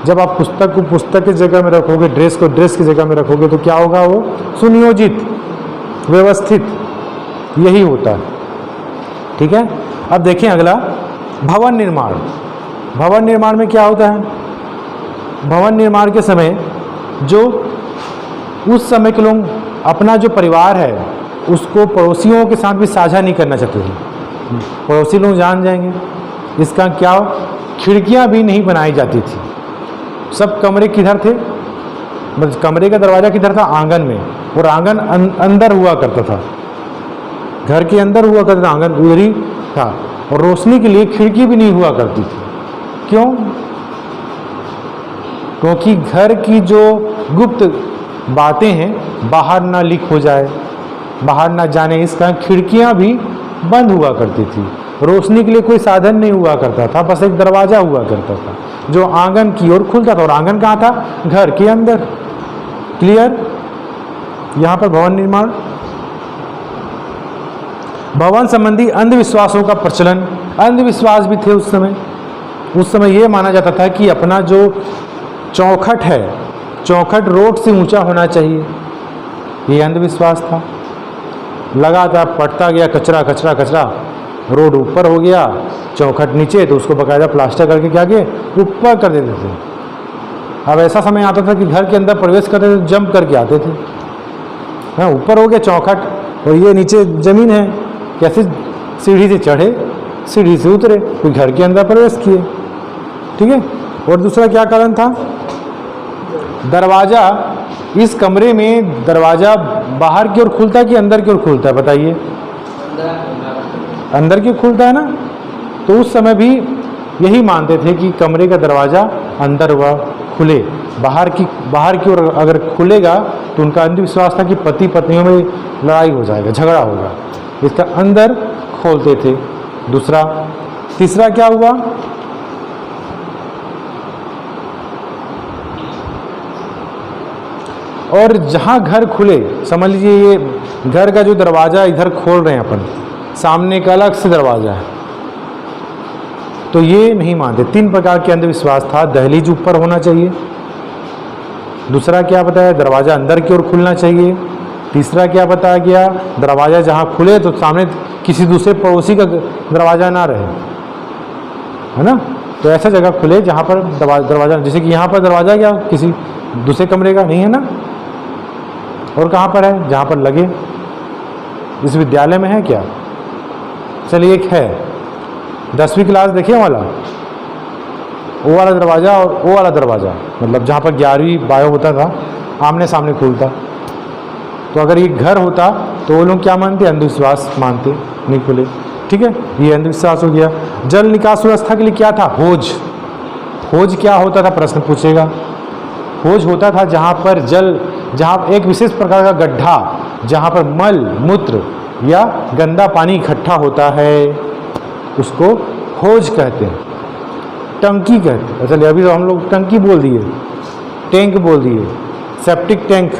जब आप पुस्तक को पुस्तक की जगह में रखोगे, ड्रेस को ड्रेस की जगह में रखोगे, तो क्या होगा? वो सुनियोजित, व्यवस्थित, यही होता है। ठीक है? अब देखें अगला, भवन निर्माण। भवन निर्माण में क्या होता है? भवन निर्माण के समय जो उस समय के लोग अपना जो परिवार है उसको पड़ोसियों के साथ भी साझा नहीं करना चाहते थे। पड़ोसी लोग जान जाएंगे। इसका क्या? खिड़कियां भी नहीं बनाई जाती थी। सब कमरे किधर थे? मतलब कमरे का दरवाज़ा किधर था? आंगन में, और आंगन अंदर हुआ करता था, घर के अंदर हुआ करता था, आंगन उधर ही था। और रोशनी के लिए खिड़की भी नहीं हुआ करती थी। क्यों? क्योंकि घर की जो गुप्त बातें हैं बाहर ना लीक हो जाए, बाहर ना जाने, इस कारण खिड़कियां भी बंद हुआ करती थी। रोशनी के लिए कोई साधन नहीं हुआ करता था, बस एक दरवाज़ा हुआ करता था जो आंगन की ओर खुलता था। और आंगन कहाँ था? घर के अंदर। क्लियर? यहाँ पर भवन निर्माण। भवन संबंधी अंधविश्वासों का प्रचलन, अंधविश्वास भी थे उस समय। उस समय ये माना जाता था कि अपना जो चौखट है, चौखट रोड से ऊंचा होना चाहिए, ये अंधविश्वास था। लगातार पटता गया कचरा कचरा कचरा, रोड ऊपर हो गया, चौखट नीचे, तो उसको बकायदा प्लास्टर करके क्या किए, ऊपर कर देते थे। अब ऐसा समय आता था कि घर के अंदर प्रवेश करते थे जंप करके आते थे। हाँ, ऊपर हो गया चौखट और ये नीचे ज़मीन है, कैसे सीढ़ी से चढ़े, सीढ़ी से उतरे, फिर घर के अंदर प्रवेश किए। ठीक है। और दूसरा क्या कारण था, दरवाज़ा, इस कमरे में दरवाज़ा बाहर की ओर खुलता है कि अंदर की ओर खुलता है, बताइए। अंदर की ओर खुलता है ना, तो उस समय भी यही मानते थे कि कमरे का दरवाज़ा अंदर हुआ खुले, बाहर की ओर अगर खुलेगा तो उनका अंधविश्वास था कि पति पत्नियों में लड़ाई हो जाएगा, झगड़ा होगा, इसका अंदर खोलते थे। दूसरा, तीसरा क्या हुआ, और जहाँ घर खुले, समझ लीजिए ये घर का जो दरवाज़ा इधर खोल रहे हैं अपन, सामने का अलग से दरवाज़ा है, तो ये नहीं मानते। 3 प्रकार के अंधविश्वास था। दहलीज ऊपर होना चाहिए, दूसरा क्या बताया, दरवाज़ा अंदर की ओर खुलना चाहिए, तीसरा क्या बताया गया, दरवाज़ा जहाँ खुले तो सामने किसी दूसरे पड़ोसी का दरवाज़ा ना रहे, है ना, तो ऐसा जगह खुले जहाँ पर दरवाज़ा, जैसे कि यहाँ पर दरवाज़ा क्या किसी दूसरे कमरे का नहीं है ना, और कहाँ पर है, जहाँ पर लगे। इस विद्यालय में है क्या, चलिए एक है, 10वीं क्लास देखिए वाला, वो वाला दरवाज़ा और वो वाला दरवाज़ा, मतलब जहाँ पर 11वीं बायो होता था, आमने सामने खुलता। तो अगर ये घर होता तो वो लोग क्या मानते, अंधविश्वास मानते, नहीं खुले। ठीक है, ये अंधविश्वास हो गया। जल निकास व्यवस्था के लिए क्या था, होज। होज क्या होता था, प्रश्न पूछेगा। होज होता था जहाँ पर जल, जहाँ एक विशेष प्रकार का गड्ढा, जहाँ पर मल मूत्र या गंदा पानी इकट्ठा होता है, उसको होज कहते हैं। टंकी कहते हैं, चलिए अभी तो हम लोग टंकी बोल दिए, टैंक बोल दिए। सेप्टिक टैंक,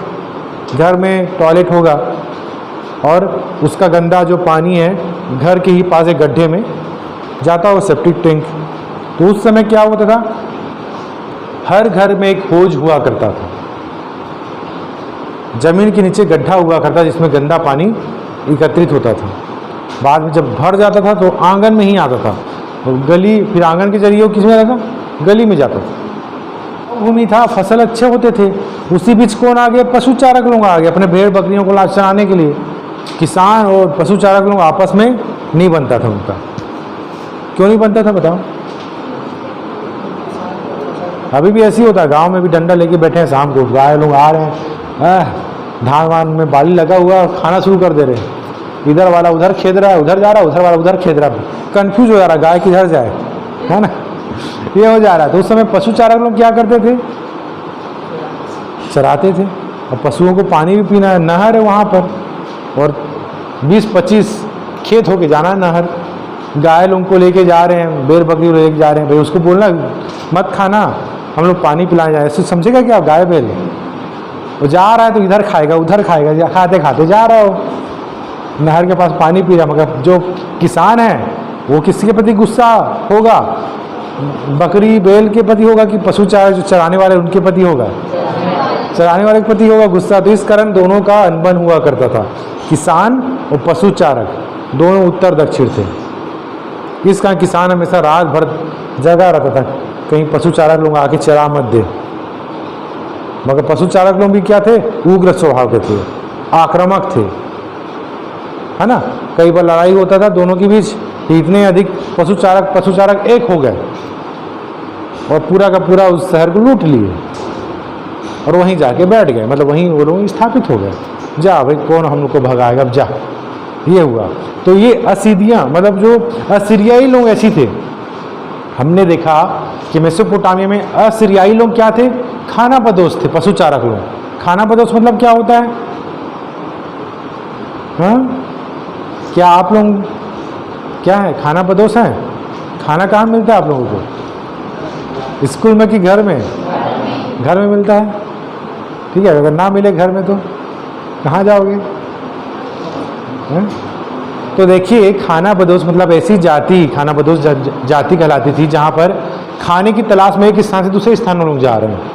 घर में टॉयलेट होगा और उसका गंदा जो पानी है घर के ही पास एक गड्ढे में जाता हो, सेप्टिक टैंक। तो उस समय क्या होता था, हर घर में एक होज हुआ करता था, जमीन के नीचे गड्ढा हुआ करता जिसमें गंदा पानी एकत्रित होता था। बाद में जब भर जाता था तो आंगन में ही आता था, और गली, फिर आंगन के जरिए किस में जाता, गली में जाता था। भूमि था, फसल अच्छे होते थे, उसी बीच कौन आ गए, पशु चारक लोग आ गए अपने भेड़ बकरियों को चराने के लिए। किसान और पशु चारक लोग आपस में नहीं बनता था उनका। क्यों नहीं बनता था बताओ, अभी भी ऐसी होता है, गांव में भी डंडा लेके बैठे हैं, शाम को गाय लोग आ रहे हैं, धान वान में बाली लगा हुआ, खाना शुरू कर दे रहे हैं, इधर वाला उधर खेद रहा है, उधर जा रहा है, उधर वाला उधर खेद रहा है, कंफ्यूज हो जा रहा है, गाय किधर जाए, है ना, ये हो जा रहा है। तो उस समय पशु चारक लोग क्या करते थे, चराते थे। और पशुओं को पानी भी पीना है, नहर है वहाँ पर, और 20-25 खेत होके जाना है नहर, गाय लोगों को लेके जा रहे हैं, बेर बकरी लेके जा रहे हैं, भाई उसको बोलना मत खाना, हम लोग पानी पिलाने जा रहे हैं, ऐसे समझेगा क्या गाय बैल, वो जा रहा है तो इधर खाएगा उधर खाएगा, खाते खाते जा रहा हो, नहर के पास पानी पी रहा। मगर जो किसान है वो किसके प्रति गुस्सा होगा, बकरी बैल के प्रति होगा कि पशु चारक जो चराने वाले उनके प्रति होगा, चराने वाले के प्रति होगा गुस्सा। तो इस कारण दोनों का अनबन हुआ करता था, किसान और पशु चारक दोनों उत्तर दक्षिण थे। इस कारण किसान हमेशा रात भर जगा रहता था, कहीं पशु चारक लोग आके चरा मत दे। मगर पशु चारक लोग भी क्या थे, उग्र स्वभाव के थे, आक्रामक थे, है ना। कई बार लड़ाई होता था दोनों के बीच, इतने अधिक पशु चारक एक हो गए और पूरा का पूरा उस शहर को लूट लिए और वहीं जाके बैठ गए, मतलब वहीं वो लोग स्थापित हो गए। जा भाई कौन हम लोग को भगाएगा, अब जा, ये हुआ। तो ये असीदियाँ, मतलब जो असीरियाई लोग ऐसी थे, हमने देखा कि मेसोपोटामिया में असीरियाई लोग क्या थे, खानाबदोश थे, पशु चारक लोग। खानाबदोश मतलब क्या होता है, हाँ क्या आप लोग क्या है, खानाबदोश है, खाना कहाँ मिलता है आप लोगों को, स्कूल में कि घर में, घर में मिलता है, ठीक है। अगर ना मिले घर में तो कहाँ जाओगे, है? तो देखिए खानाबदोश मतलब ऐसी जाति, खानाबदोश जाति कहलाती थी जहाँ पर खाने की तलाश में एक स्थान से दूसरे स्थान में लोग जा रहे हैं।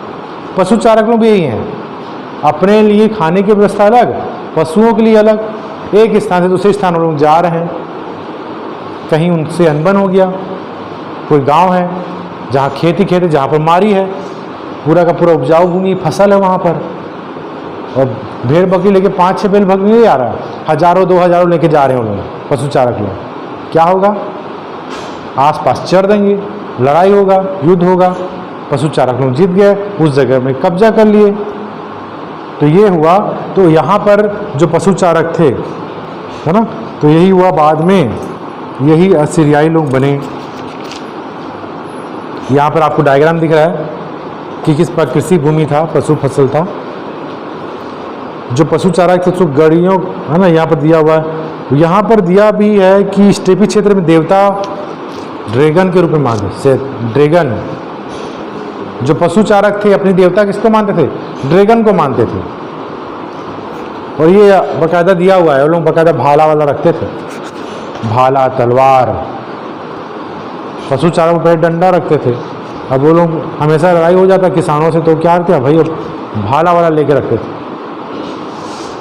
पशु चारक लोग भी यही हैं, अपने लिए खाने की व्यवस्था अलग, पशुओं के लिए अलग। एक स्थान से दूसरे स्थान लोग जा रहे हैं, कहीं उनसे अनबन हो गया, कोई गांव है जहाँ खेती खेत है, जहाँ पर मारी है, पूरा का पूरा उपजाऊ भूमि फसल है वहाँ पर, और भेड़ बकरी लेके 5-6 भेड़ बकरी नहीं आ रहा, हजारों 2,000 लेके जा रहे हैं लोग, पशु चारक लोग। क्या होगा? आसपास चर देंगे, लड़ाई होगा, युद्ध होगा, पशु चारक लोग जीत गए, उस जगह में कब्जा कर लिए। तो ये हुआ। तो यहाँ पर जो पशु चारक थे, है ना, तो यही हुआ, बाद में यही असीरियाई लोग बने। यहाँ पर आपको डायग्राम दिख रहा है कि किस पर कृषि भूमि था, पशु फसल था। जो पशु चारक थे, तो गड़ियों, है ना, यहाँ पर दिया हुआ है। यहाँ पर दिया भी है कि स्टेपी क्षेत्र में देवता ड्रैगन के रूप में मानते से, ड्रैगन। जो पशु चारक थे अपनी देवता किसको मानते थे? ड्रैगन को मानते थे। और ये बाकायदा दिया हुआ है, वो लोग बाकायदा भाला वाला रखते थे, भाला तलवार। पशु चारक पे डंडा रखते थे। अब वो लोग हमेशा लड़ाई हो जाता किसानों से, तो क्या करते हैं भाई, भाला वाला लेके रखते थे।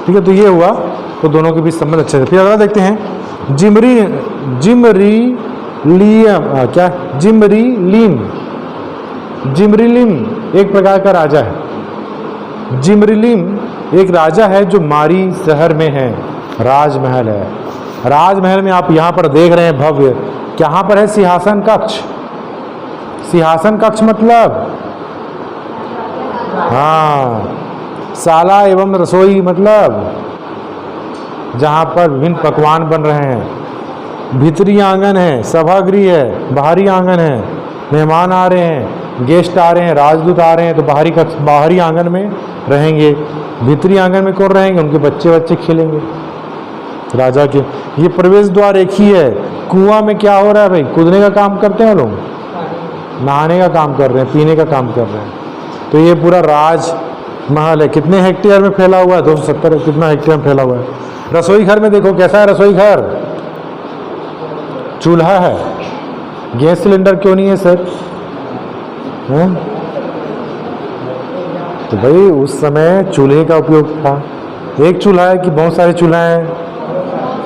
ठीक है, तो ये हुआ। तो दोनों के बीच संबंध अच्छे थे। फिर अगला देखते हैं, जिमरीलिम एक प्रकार का राजा है। जिमरीलिम एक राजा है जो मारी शहर में है, राजमहल है। राजमहल में आप यहाँ पर देख रहे हैं भव्य, कहाँ पर है? सिंहासन कक्ष। सिंहासन कक्ष मतलब, हाँ, साला एवं रसोई मतलब जहाँ पर विभिन्न पकवान बन रहे हैं। भीतरी आंगन है, सभागृह है, बाहरी आंगन है, मेहमान आ रहे हैं, गेस्ट आ रहे हैं, राजदूत आ रहे हैं, तो बाहरी आंगन में रहेंगे। भीतरी आंगन में कौन रहेंगे? उनके बच्चे खेलेंगे राजा के। ये प्रवेश द्वार एक ही है। कुआं में क्या हो रहा है भाई? कूदने का काम करते हैं लोग, नहाने का काम कर रहे हैं, पीने का काम कर रहे हैं। तो ये पूरा राजमहल है। कितने हेक्टेयर में फैला हुआ है? 270 कितना हेक्टेयर में फैला हुआ है। रसोई घर में देखो कैसा है रसोई घर, चूल्हा है। गैस सिलेंडर क्यों नहीं है सर? हैं? तो भाई उस समय चूल्हे का उपयोग था। एक चूल्हा है कि बहुत सारे चूल्हा हैं?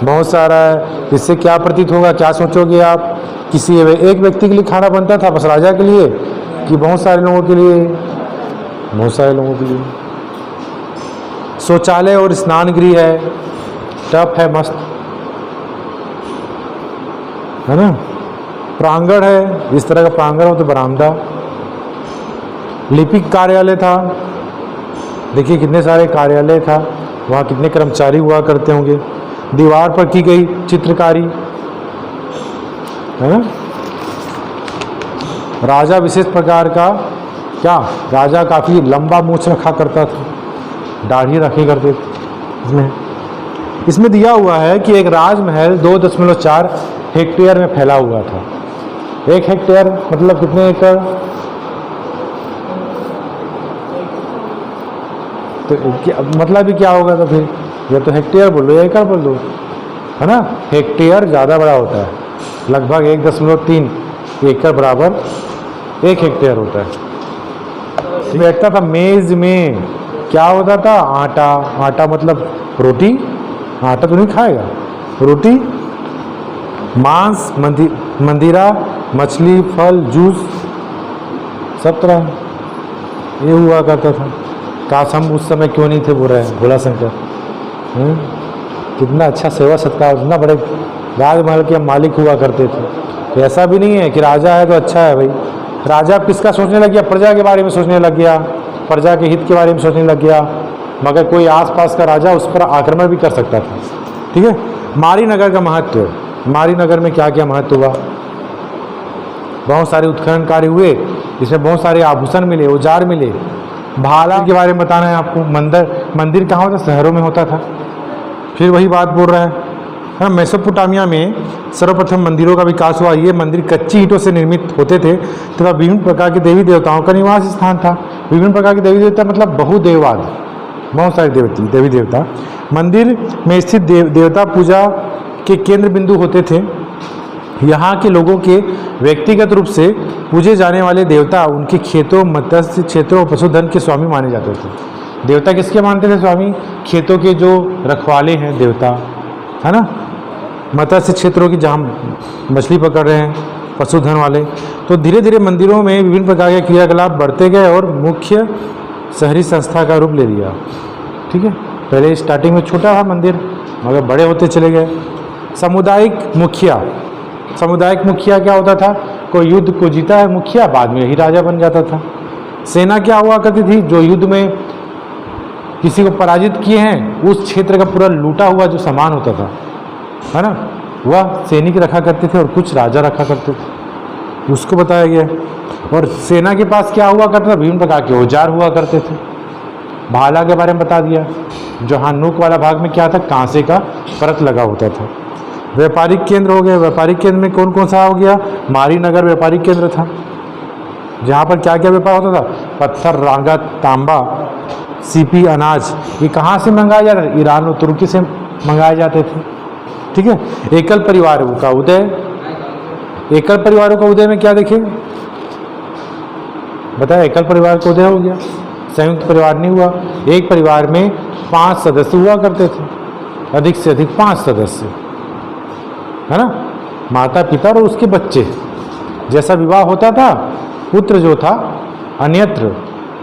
बहुत सारा है। इससे क्या प्रतीत होगा, क्या सोचोगे आप? किसी एक व्यक्ति के लिए खाना बनता था बस, राजा के लिए, कि बहुत सारे लोगों के लिए? बहुत सारे लोगों के लिए। शौचालय और स्नान गृह है, टप है मस्त, है ना। प्रांगण है, इस तरह का प्रांगण हो तो बरामदा। लिपिक कार्यालय था, देखिए कितने सारे कार्यालय था, वहाँ कितने कर्मचारी हुआ करते होंगे। दीवार पर की गई चित्रकारी, है ना। राजा विशेष प्रकार का, क्या राजा काफ़ी लंबा मूछ रखा करता था, दाढ़ी रखी करते थे। इसमें दिया हुआ है कि एक राजमहल 2.4 हेक्टेयर में फैला हुआ था। 1 हेक्टेयर मतलब कितने एकड़? तो मतलब भी क्या होगा? तो फिर या तो हेक्टेयर बोल दो या एकड़ बोल दो, है ना। हेक्टेयर ज़्यादा बड़ा होता है, लगभग 1.3 एकड़ बराबर 1 हेक्टेयर होता है। बैठता था मेज में, क्या होता था? आटा। आटा मतलब रोटी, आटा तो नहीं खाएगा, रोटी, मांस, मंदिरा, मछली, फल, जूस, सब तरह ये हुआ करता था। काश हम उस समय क्यों नहीं थे, बोल रहे हैं भोला शंकर। कितना अच्छा सेवा सत्कार, इतना बड़े राजमहल के मालिक हुआ करते थे। तो ऐसा भी नहीं है कि राजा है तो अच्छा है भाई। राजा किसका सोचने लग गया? प्रजा के बारे में सोचने लग गया, प्रजा के हित के बारे में सोचने लग गया। मगर कोई आसपास का राजा उस पर आक्रमण भी कर सकता था। ठीक है। मारी नगर का महत्व, मारी नगर में क्या क्या महत्व हुआ? बहुत सारे उत्खनन कार्य हुए, इसमें बहुत सारे आभूषण मिले, औजार मिले। भाला के बारे में बताना है आपको। मंदिर कहाँ होता? शहरों में होता था। फिर वही बात बोल रहा है, मेसोपोटामिया में सर्वप्रथम मंदिरों का विकास हुआ। ये मंदिर कच्ची ईंटों से निर्मित होते थे तथा विभिन्न प्रकार के देवी देवताओं का निवास स्थान था। विभिन्न प्रकार के देवी देवता मतलब बहुदेववाद, बहुत सारे देवी देवता मंदिर में स्थित देवता पूजा के केंद्र बिंदु होते थे। यहाँ के लोगों के व्यक्तिगत रूप से पूजे जाने वाले देवता उनके खेतों, मत्स्य क्षेत्रों और पशुधन के स्वामी माने जाते थे। देवता किसके मानते थे स्वामी? खेतों के जो रखवाले हैं देवता, है ना, मत्स्य क्षेत्रों की जहाँ मछली पकड़ रहे हैं, पशुधन वाले। तो धीरे धीरे मंदिरों में विभिन्न प्रकार के क्रियाकलाप बढ़ते गए और मुख्य शहरी संस्था का रूप ले लिया। ठीक है, पहले स्टार्टिंग में छोटा था मंदिर, मगर बड़े होते चले गए। सामुदायिक मुखिया, सामुदायिक मुखिया क्या होता था? कोई युद्ध को जीता है मुखिया, बाद में यही राजा बन जाता था। सेना क्या हुआ करती थी? जो युद्ध में किसी को पराजित किए हैं, उस क्षेत्र का पूरा लूटा हुआ जो सामान होता था, है ना, वह सैनिक रखा करते थे और कुछ राजा रखा करते थे, उसको बताया गया। और सेना के पास क्या हुआ करता था? विभिन्न प्रकार के औजार हुआ करते थे। भाला के बारे में बता दिया, जो हाँ नोक वाला भाग में क्या था? कांसे का परत लगा होता था। व्यापारिक केंद्र हो गए। व्यापारिक केंद्र में कौन कौन सा हो गया? मारी नगर व्यापारिक केंद्र था, जहाँ पर क्या क्या व्यापार होता था? पत्थर, रांगा, तांबा, सीपी, अनाज। ये कहाँ से मंगाया जाता था? ईरान और तुर्की से मंगाए जाते थे। ठीक है। एकल परिवारों का उदय। एकल परिवारों का उदय में क्या देखें? बताया, एकल परिवार का उदय हो गया, संयुक्त परिवार नहीं हुआ। एक परिवार में 5 सदस्य हुआ करते थे, अधिक से अधिक 5 सदस्य, है ना, माता पिता और उसके बच्चे। जैसा विवाह होता था, पुत्र जो था अन्यत्र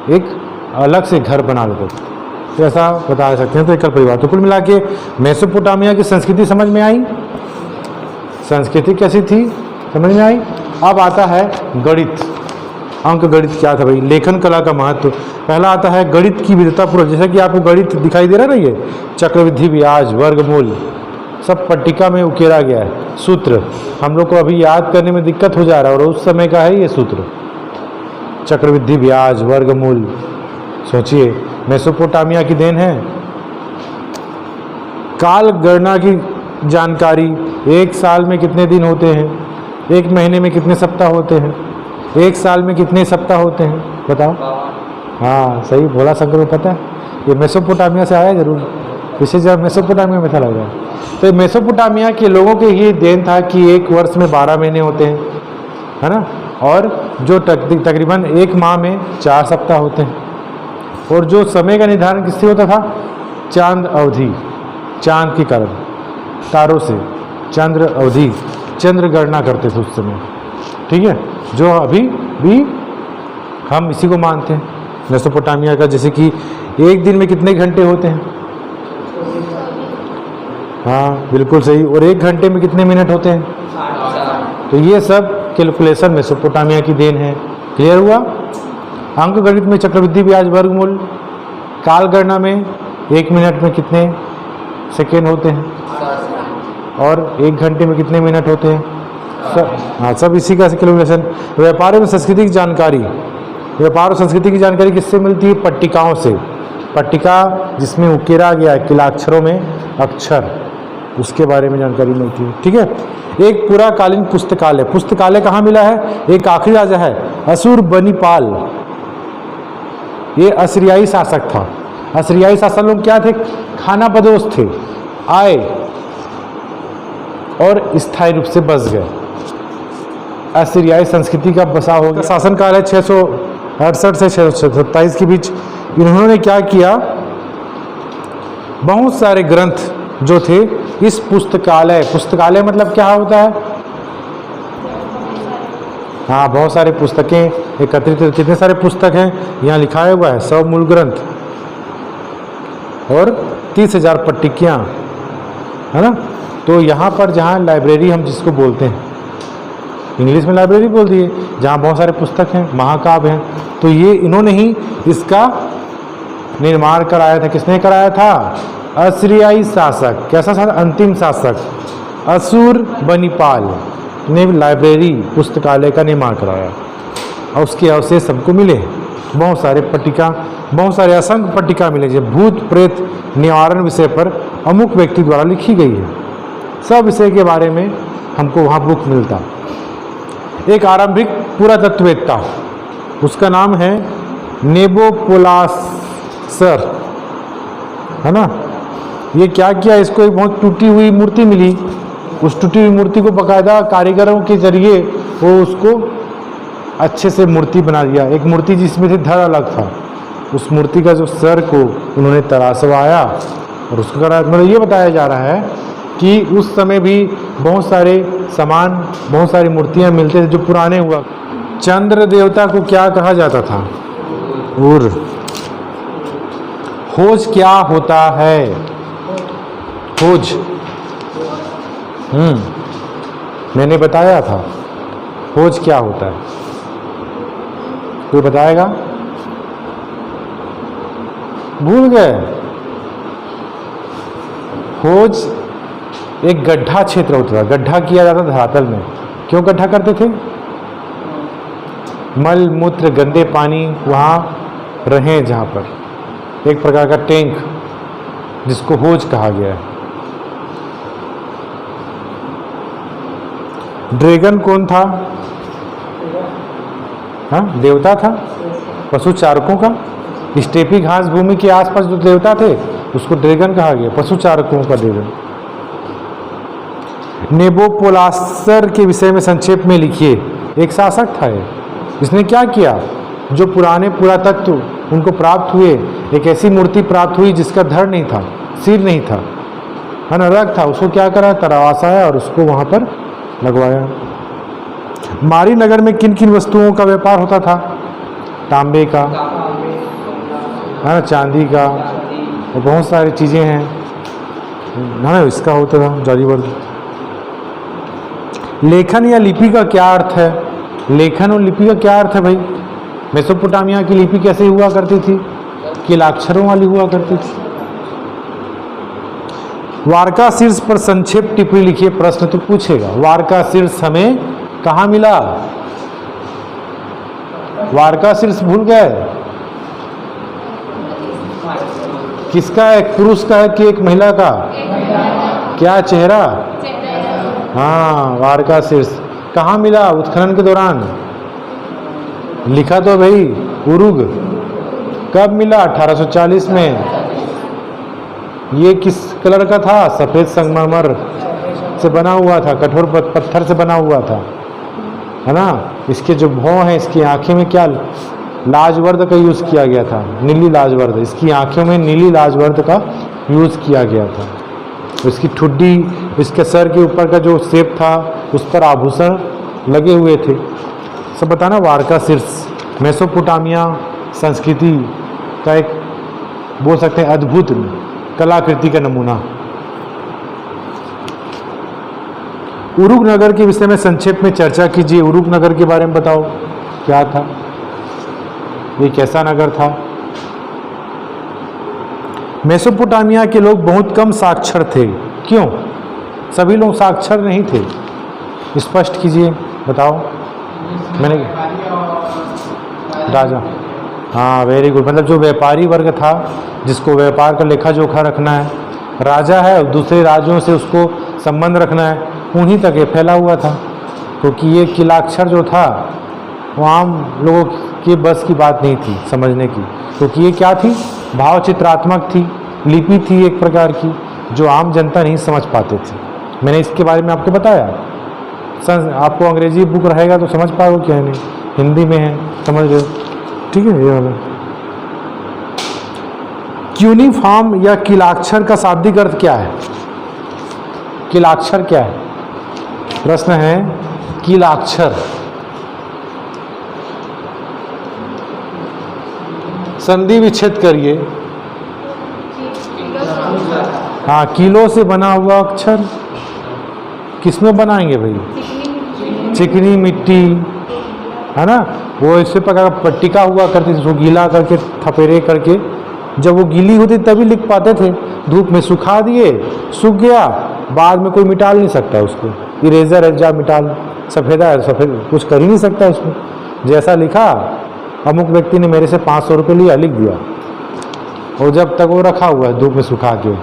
एक अलग से घर बना लेते थे, तो ऐसा बता सकते हैं। तो एकल परिवार। तो कुल मिला के मेसोपोटामिया की संस्कृति समझ में आई। संस्कृति कैसी थी समझ में आई। अब आता है गणित। अंक गणित क्या था भाई? लेखन कला का महत्व। पहला आता है गणित की विविधतापूर्वक, जैसा कि आपको गणित दिखाई दे रहा है ना, ये चक्रवृद्धि, ब्याज, वर्गमूल सब पट्टिका में उकेरा गया है। सूत्र हम लोग को अभी याद करने में दिक्कत हो जा रहा है, और उस समय का है ये सूत्र, चक्रवृद्धि, ब्याज, वर्गमूल। सोचिए, मेसोपोटामिया की देन है। काल गणना की जानकारी, एक साल में कितने दिन होते हैं, एक महीने में कितने सप्ताह होते हैं, एक साल में कितने सप्ताह होते हैं, बताओ। हाँ सही, भोला शंकर को पता है, ये मेसोपोटामिया से आया जरूर, इसे जब मेसोपोटामिया में था लग रहा है। तो मेसोपोटामिया के लोगों के ये देन था कि एक वर्ष में 12 महीने होते हैं, है ना, और जो तकरीबन एक माह में 4 सप्ताह होते हैं। और जो समय का निर्धारण किससे होता था? चांद अवधि, चांद के कारण, तारों से चंद्र अवधि, चंद्र गणना करते थे उस समय। ठीक है, जो अभी भी हम इसी को मानते हैं मेसोपोटामिया का। जैसे कि एक दिन में कितने घंटे होते हैं? हाँ बिल्कुल सही। और एक घंटे में कितने मिनट होते हैं? तो ये सब कैलकुलेशन मेसोपोटामिया की देन है। क्लियर हुआ? अंक गणित में चक्रवृद्धि, ब्याज, वर्गमूल। काल गणना में 1 मिनट में कितने सेकेंड होते हैं, और 1 घंटे में कितने मिनट होते हैं, सब हाँ सब इसी का कैलकुलेशन। व्यापार में संस्कृति की जानकारी। व्यापार और संस्कृति की जानकारी किससे मिलती है? पट्टिकाओं से। पट्टिका जिसमें उकेरा गया है किलाक्षरों में अक्षर, उसके बारे में जानकारी मिलती है। ठीक है। एक पूरा कालीन पुस्तकालय। पुस्तकालय कहाँ मिला है? एक आखिरी राजा है अशुरबनीपाल, ये असीरियाई शासक था। असीरियाई शासक लोग क्या थे? खानाबदोश थे, आए और स्थायी रूप से बस गए। असीरियाई संस्कृति का बसाव हो गया। शासनकाल है 668 से 627 के बीच। इन्होंने क्या किया? बहुत सारे ग्रंथ जो थे इस पुस्तकालय, पुस्तकालय मतलब क्या होता है? हाँ, बहुत सारे पुस्तकें एकत्रित। कितने सारे पुस्तक हैं यहाँ लिखाया हुआ है? 100 मूल ग्रंथ और 30,000 पट्टिकियाँ, है ना। तो यहाँ पर जहाँ लाइब्रेरी हम जिसको बोलते हैं, इंग्लिश में लाइब्रेरी बोल दिए, जहाँ बहुत सारे पुस्तक हैं, महाकाव्य हैं, तो ये इन्होंने ही इसका निर्माण कराया था। किसने कराया था? असीरियाई शासक। कैसा शासक? अंतिम शासक अशुरबनीपाल ने लाइब्रेरी, पुस्तकालय का निर्माण कराया, और उसके अवशेष हमको मिले। बहुत सारे पट्टिका, बहुत सारे असंख्य पट्टिका मिले, जो भूत प्रेत निवारण विषय पर अमुक व्यक्ति द्वारा लिखी गई है। सब विषय के बारे में हमको वहाँ बुक मिलता। एक आरंभिक पुरातत्ववेत्ता, उसका नाम है नेबोपोलासर, है ना। ये क्या किया? इसको एक बहुत टूटी हुई मूर्ति मिली, उस टूटी हुई मूर्ति को बाकायदा कारीगरों के जरिए वो उसको अच्छे से मूर्ति बना दिया। एक मूर्ति जिसमें से धड़ अलग था, उस मूर्ति का जो सर को उन्होंने तराशवाया और उसको करा। मतलब ये बताया जा रहा है कि उस समय भी बहुत सारे सामान, बहुत सारी मूर्तियां मिलते थे जो पुराने हुआ। चंद्र देवता को क्या कहा जाता था? उर। खोज क्या होता है? खोज मैंने बताया था। खोज क्या होता है? कोई बताएगा? भूल गए? खोज एक गड्ढा क्षेत्र होता था, गड्ढा किया जाता था धरातल में। क्यों गड्ढा करते थे? मल मूत्र गंदे पानी वहाँ रहें, जहाँ पर एक प्रकार का टैंक जिसको खोज कहा गया है। ड्रैगन कौन था? हाँ, देवता था पशु चारकों का। स्टेपी घास भूमि के आसपास जो देवता थे उसको ड्रैगन कहा गया, पशु चारकों का ड्रैगन। नेबोपोलासर के विषय में संक्षेप में लिखिए। एक शासक था ये, इसने क्या किया? जो पुराने पुरातत्व उनको प्राप्त हुए, एक ऐसी मूर्ति प्राप्त हुई जिसका धड़ नहीं था, सिर नहीं था, है ना, अलग था, उसको क्या करा? तराशाया और उसको वहाँ पर लगवाया। मारी नगर में किन किन वस्तुओं का व्यापार होता था? तांबे का, है ना, चांदी का, और बहुत सारी चीज़ें हैं, है ना, इसका होता था जारी वर्ग। लेखन या लिपि का क्या अर्थ है? लेखन और लिपि का क्या अर्थ है भाई? मेसोपोटामिया की लिपि कैसे हुआ करती थी? किलाक्षरों वाली हुआ करती थी। वारका शीर्ष पर संक्षेप टिप्पणी लिखिए। प्रश्न तो पूछेगा, वारका शीर्ष हमें कहाँ मिला? वारका शीर्ष भूल गए? किसका है? एक पुरुष का है कि एक महिला का? क्या चेहरा? हाँ, वारका शीर्ष कहाँ मिला? उत्खनन के दौरान लिखा तो भाई, उरुग। कब मिला? 1840 में। ये किस कलर का था? सफ़ेद संगमरमर से बना हुआ था, कठोर पत्थर से बना हुआ था, है ना। इसके जो भौं हैं, इसकी आंखें में क्या लाजवर्द का यूज़ किया गया था? नीली लाजवर्द। इसकी आंखों में नीली लाजवर्द का यूज़ किया गया था। इसकी ठुड्डी, इसके सर के ऊपर का जो शेप था उस पर आभूषण लगे हुए थे। सब बताना। वारका शीर्ष मेसोपोटामिया संस्कृति का एक बोल सकते हैं अद्भुत कलाकृति का नमूना। उरुग नगर के विषय में संक्षेप में चर्चा कीजिए। उरुग नगर के बारे में बताओ, क्या था ये, कैसा नगर था? मेसोपोटामिया के लोग बहुत कम साक्षर थे। क्यों? सभी लोग साक्षर नहीं थे। स्पष्ट कीजिए, बताओ। मैंने राजा, हाँ, वेरी गुड। मतलब जो व्यापारी वर्ग था, जिसको व्यापार का लेखा जोखा रखना है, राजा है, और दूसरे राज्यों से उसको संबंध रखना है, उन्हीं तक ये फैला हुआ था। क्योंकि ये किलाक्षर जो था वो आम लोगों के बस की बात नहीं थी समझने की। क्योंकि ये क्या थी? भाव चित्रात्मक थी, लिपि थी एक प्रकार की, जो आम जनता नहीं समझ पाते थे। मैंने इसके बारे में आपको बताया। आपको अंग्रेजी बुक रहेगा तो समझ पाओगे, क्या नहीं, हिंदी में है, समझ रहे, ठीक है। ये वाला क्यूनिफॉर्म या किलाक्षर का शाब्दिक अर्थ क्या है? किलाक्षर क्या है? प्रश्न है, किलाक्षर। संधि विच्छेद करिए। हाँ, किलो से बना हुआ अक्षर किसमें बनाएंगे भाई? चिकनी मिट्टी, है ना। वो इसे प्रकार पट्टिका हुआ करती थी, उसको गीला करके थपेरे करके, जब वो गीली होती तभी लिख पाते थे। धूप में सुखा दिए, सूख गया, बाद में कोई मिटाल नहीं सकता उसको। इरेजर है, जा मिटाल, सफ़ेदा है, सफ़ेद, कुछ कर ही नहीं सकता उसमें। जैसा लिखा, अमुक व्यक्ति ने मेरे से 500 रुपये लिया, लिख दिया, और जब तक वो रखा हुआ है धूप में सुखा के,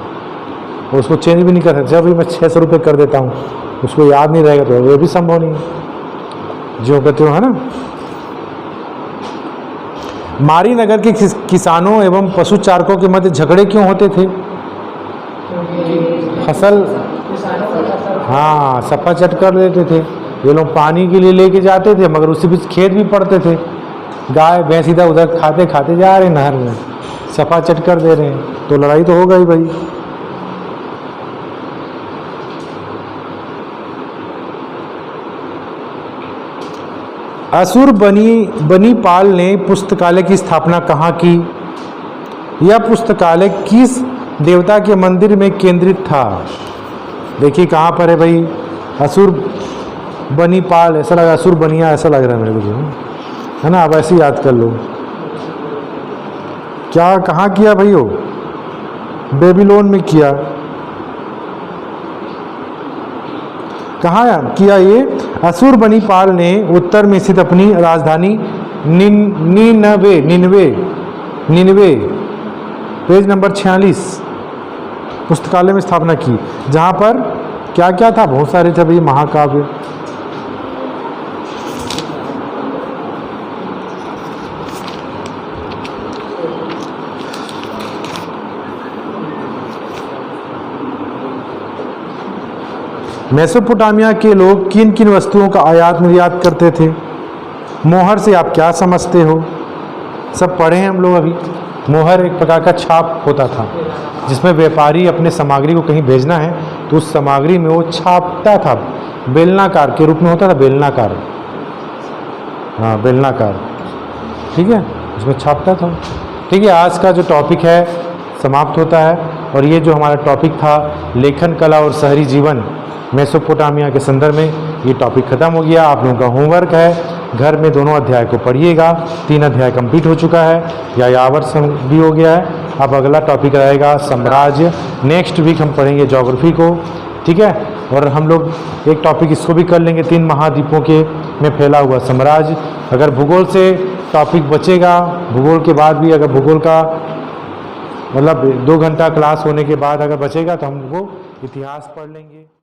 उसको चेंज भी नहीं कर सकते। जब भी मैं 600 रुपये कर देता हूँ, उसको याद नहीं रहेगा तो ये भी संभव नहीं है, जो कहते हो, है ना। मारी नगर के किसानों एवं पशु चारकों के मध्य झगड़े क्यों होते थे? फसल हाँ, सफा चट कर देते थे। ये लोग पानी के लिए लेके जाते थे, मगर उसी बीच खेत भी पड़ते थे। गाय भैंस इधर उधर खाते खाते जा रहे हैं नहर में, सफा चट कर दे रहे हैं, तो लड़ाई तो होगा ही भाई। असुर बनीपाल ने पुस्तकालय की स्थापना कहाँ की? यह पुस्तकालय किस देवता के मंदिर में केंद्रित था? देखिए कहाँ पर है भाई, असुर बनीपाल, ऐसा लगा असुर बनिया ऐसा लग रहा है मेरे को, है ना। अब ऐसे याद कर लो, क्या कहाँ किया भाई? हो बेबीलोन में किया। कहाँ किया ये? असुर बनीपाल ने उत्तर में स्थित अपनी राजधानी निनवे पेज नंबर 46 पुस्तकालय में स्थापना की, जहाँ पर क्या क्या था? बहुत सारे थे भाई महाकाव्य। मेसोपोटामिया के लोग किन किन वस्तुओं का आयात निर्यात करते थे? मोहर से आप क्या समझते हो? सब पढ़े हैं हम लोग अभी। मोहर एक प्रकार का छाप होता था, जिसमें व्यापारी अपने सामग्री को कहीं भेजना है तो उस सामग्री में वो छापता था। बेलनाकार के रूप में होता था, बेलनाकार, हाँ बेलनाकार, ठीक है, उसमें छापता था। ठीक है, आज का जो टॉपिक है समाप्त होता है। और ये जो हमारा टॉपिक था लेखन कला और शहरी जीवन मेसोपोटामिया के संदर्भ में, ये टॉपिक खत्म हो गया। आप लोगों का होमवर्क है, घर में दोनों अध्याय को पढ़िएगा। 3 अध्याय कंप्लीट हो चुका है, या यावर भी हो गया है। अब अगला टॉपिक रहेगा साम्राज्य। नेक्स्ट वीक हम पढ़ेंगे ज्योग्राफी को, ठीक है। और हम लोग एक टॉपिक इसको भी कर लेंगे, 3 महाद्वीपों के में फैला हुआ साम्राज्य। अगर भूगोल से टॉपिक बचेगा, भूगोल के बाद भी अगर भूगोल का मतलब 2 घंटा क्लास होने के बाद अगर बचेगा तो हम वो इतिहास पढ़ लेंगे।